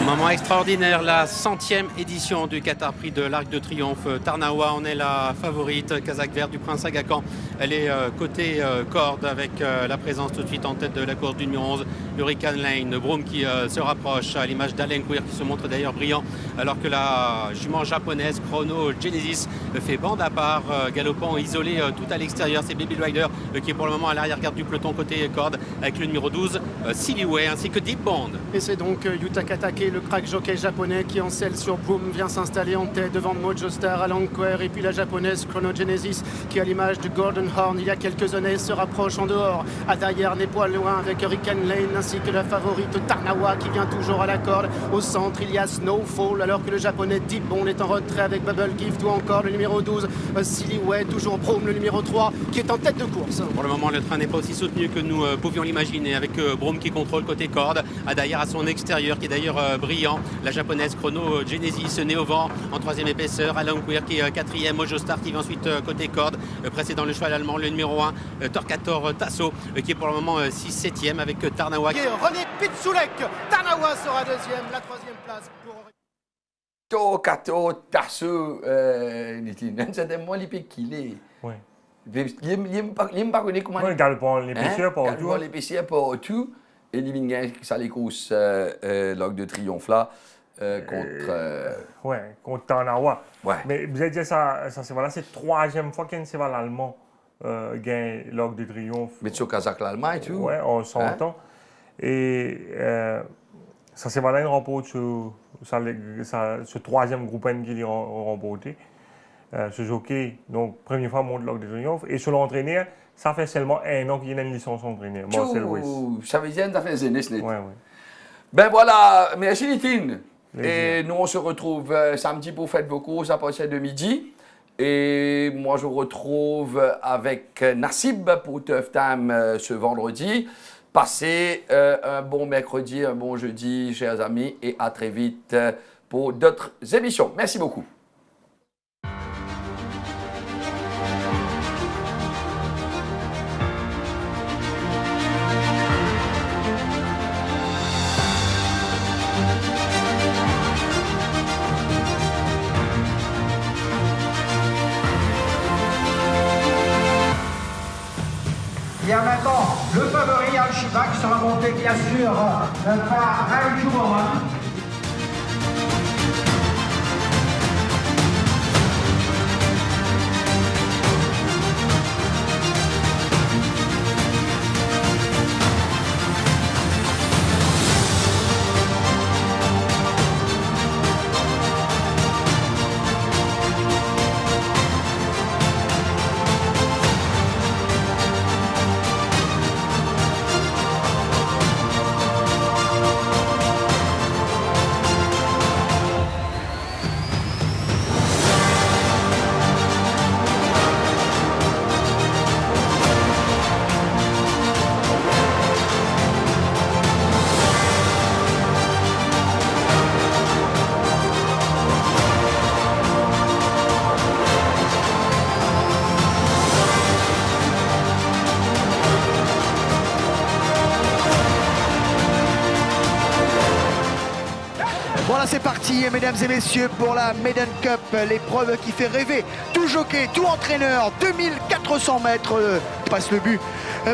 Moment extraordinaire, la 100e édition du Qatar Prix de l'Arc de Triomphe. Tarnawa en est la favorite, Kazakh Vert du Prince Aga Khan. Elle est côté corde avec la présence tout de suite en tête de la course du numéro 11, Hurricane Lane. Broom qui se rapproche à l'image d'Alen Queer qui se montre d'ailleurs brillant alors que la jument japonaise Chrono Genesis fait bande à part, galopant isolé tout à l'extérieur. C'est Baby Rider qui est pour le moment à l'arrière-garde du peloton côté corde avec le numéro 12, Siliway ainsi que Deep Bond. Et c'est donc Yutaka Take, le crack jockey japonais qui en selle sur Broom vient s'installer en tête devant Mojo Star, Alan Queer et puis la japonaise Chronogenesis qui à l'image de Gordon Horn il y a quelques années se rapproche en dehors. À derrière n'est pas loin avec Hurricane Lane ainsi que la favorite Tarnawa qui vient toujours à la corde. Au centre il y a Snowfall alors que le japonais Deep Bond est en retrait avec Bubble Gift ou encore le numéro 12 Siliway, toujours Broom le numéro 3 qui est en tête de course. Pour le moment le train n'est pas aussi soutenu que nous pouvions l'imaginer avec Broom qui contrôle côté corde. À derrière à son extérieur qui est d'ailleurs brillant, la japonaise Chrono Genesis née au vent en troisième épaisseur, Alan Queer qui est quatrième, Mojo Star qui vient ensuite côté corde, précédant le cheval allemand le numéro 1 Torquator Tasso qui est pour le moment 6-7e avec Tarnawa. Et René Pitsoulek, Tarnawa sera deuxième, la troisième place pour Torquator Tasso, c'était moins l'épée qu'il est. Il n'aime pas connaître comment. Oui, galopant l'épaisseur partout. Galopant l'épaisseur partout. Et il vient ça les courses l'Arc de Triomphe là contre Tarnawa. Ouais. Mais vous avez dit ça c'est voilà, c'est la troisième fois qu'un cheval allemand gagne l'Arc de Triomphe. Mais sur Kazakh l'Allemagne et tout. Ouais, en 100 ans. Et ça c'est voilà une remporte sur ce troisième groupe N qu'il a remporté. Ce jockey, donc, première fois monte l'Arc de Triomphe. Et sur l'entraîneur, ça fait seulement 1 an qu'il a une licence entraîneur. Marcel Weiss. Ça veut dire que ça fait des années, ce n'est. Ouais. Ben voilà, merci Nitine. Et nous, on se retrouve samedi pour Faites vos courses à partir de midi. Et moi, je vous retrouve avec Nassib pour Tough Time ce vendredi. Passez un bon mercredi, un bon jeudi, chers amis, et à très vite pour d'autres émissions. Merci beaucoup. Il y a maintenant le favori Al-Shiba qui sera monté bien sûr par Ray Jumawan. Voilà, c'est parti, mesdames et messieurs, pour la Maiden Cup, l'épreuve qui fait rêver tout jockey, tout entraîneur. 2400 mètres passe le but.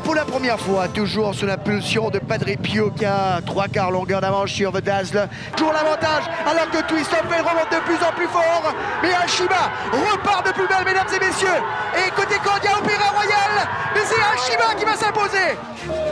Pour la première fois, toujours sous l'impulsion de Padre Pio qui a 3/4 longueur d'avance sur The Dazzle. Toujours l'avantage, alors que Twist of Fate remonte de plus en plus fort. Mais Al-Shiba repart de plus belle, mesdames et messieurs. Et côté Candia, Opéra Royal, mais c'est Al-Shiba qui va s'imposer.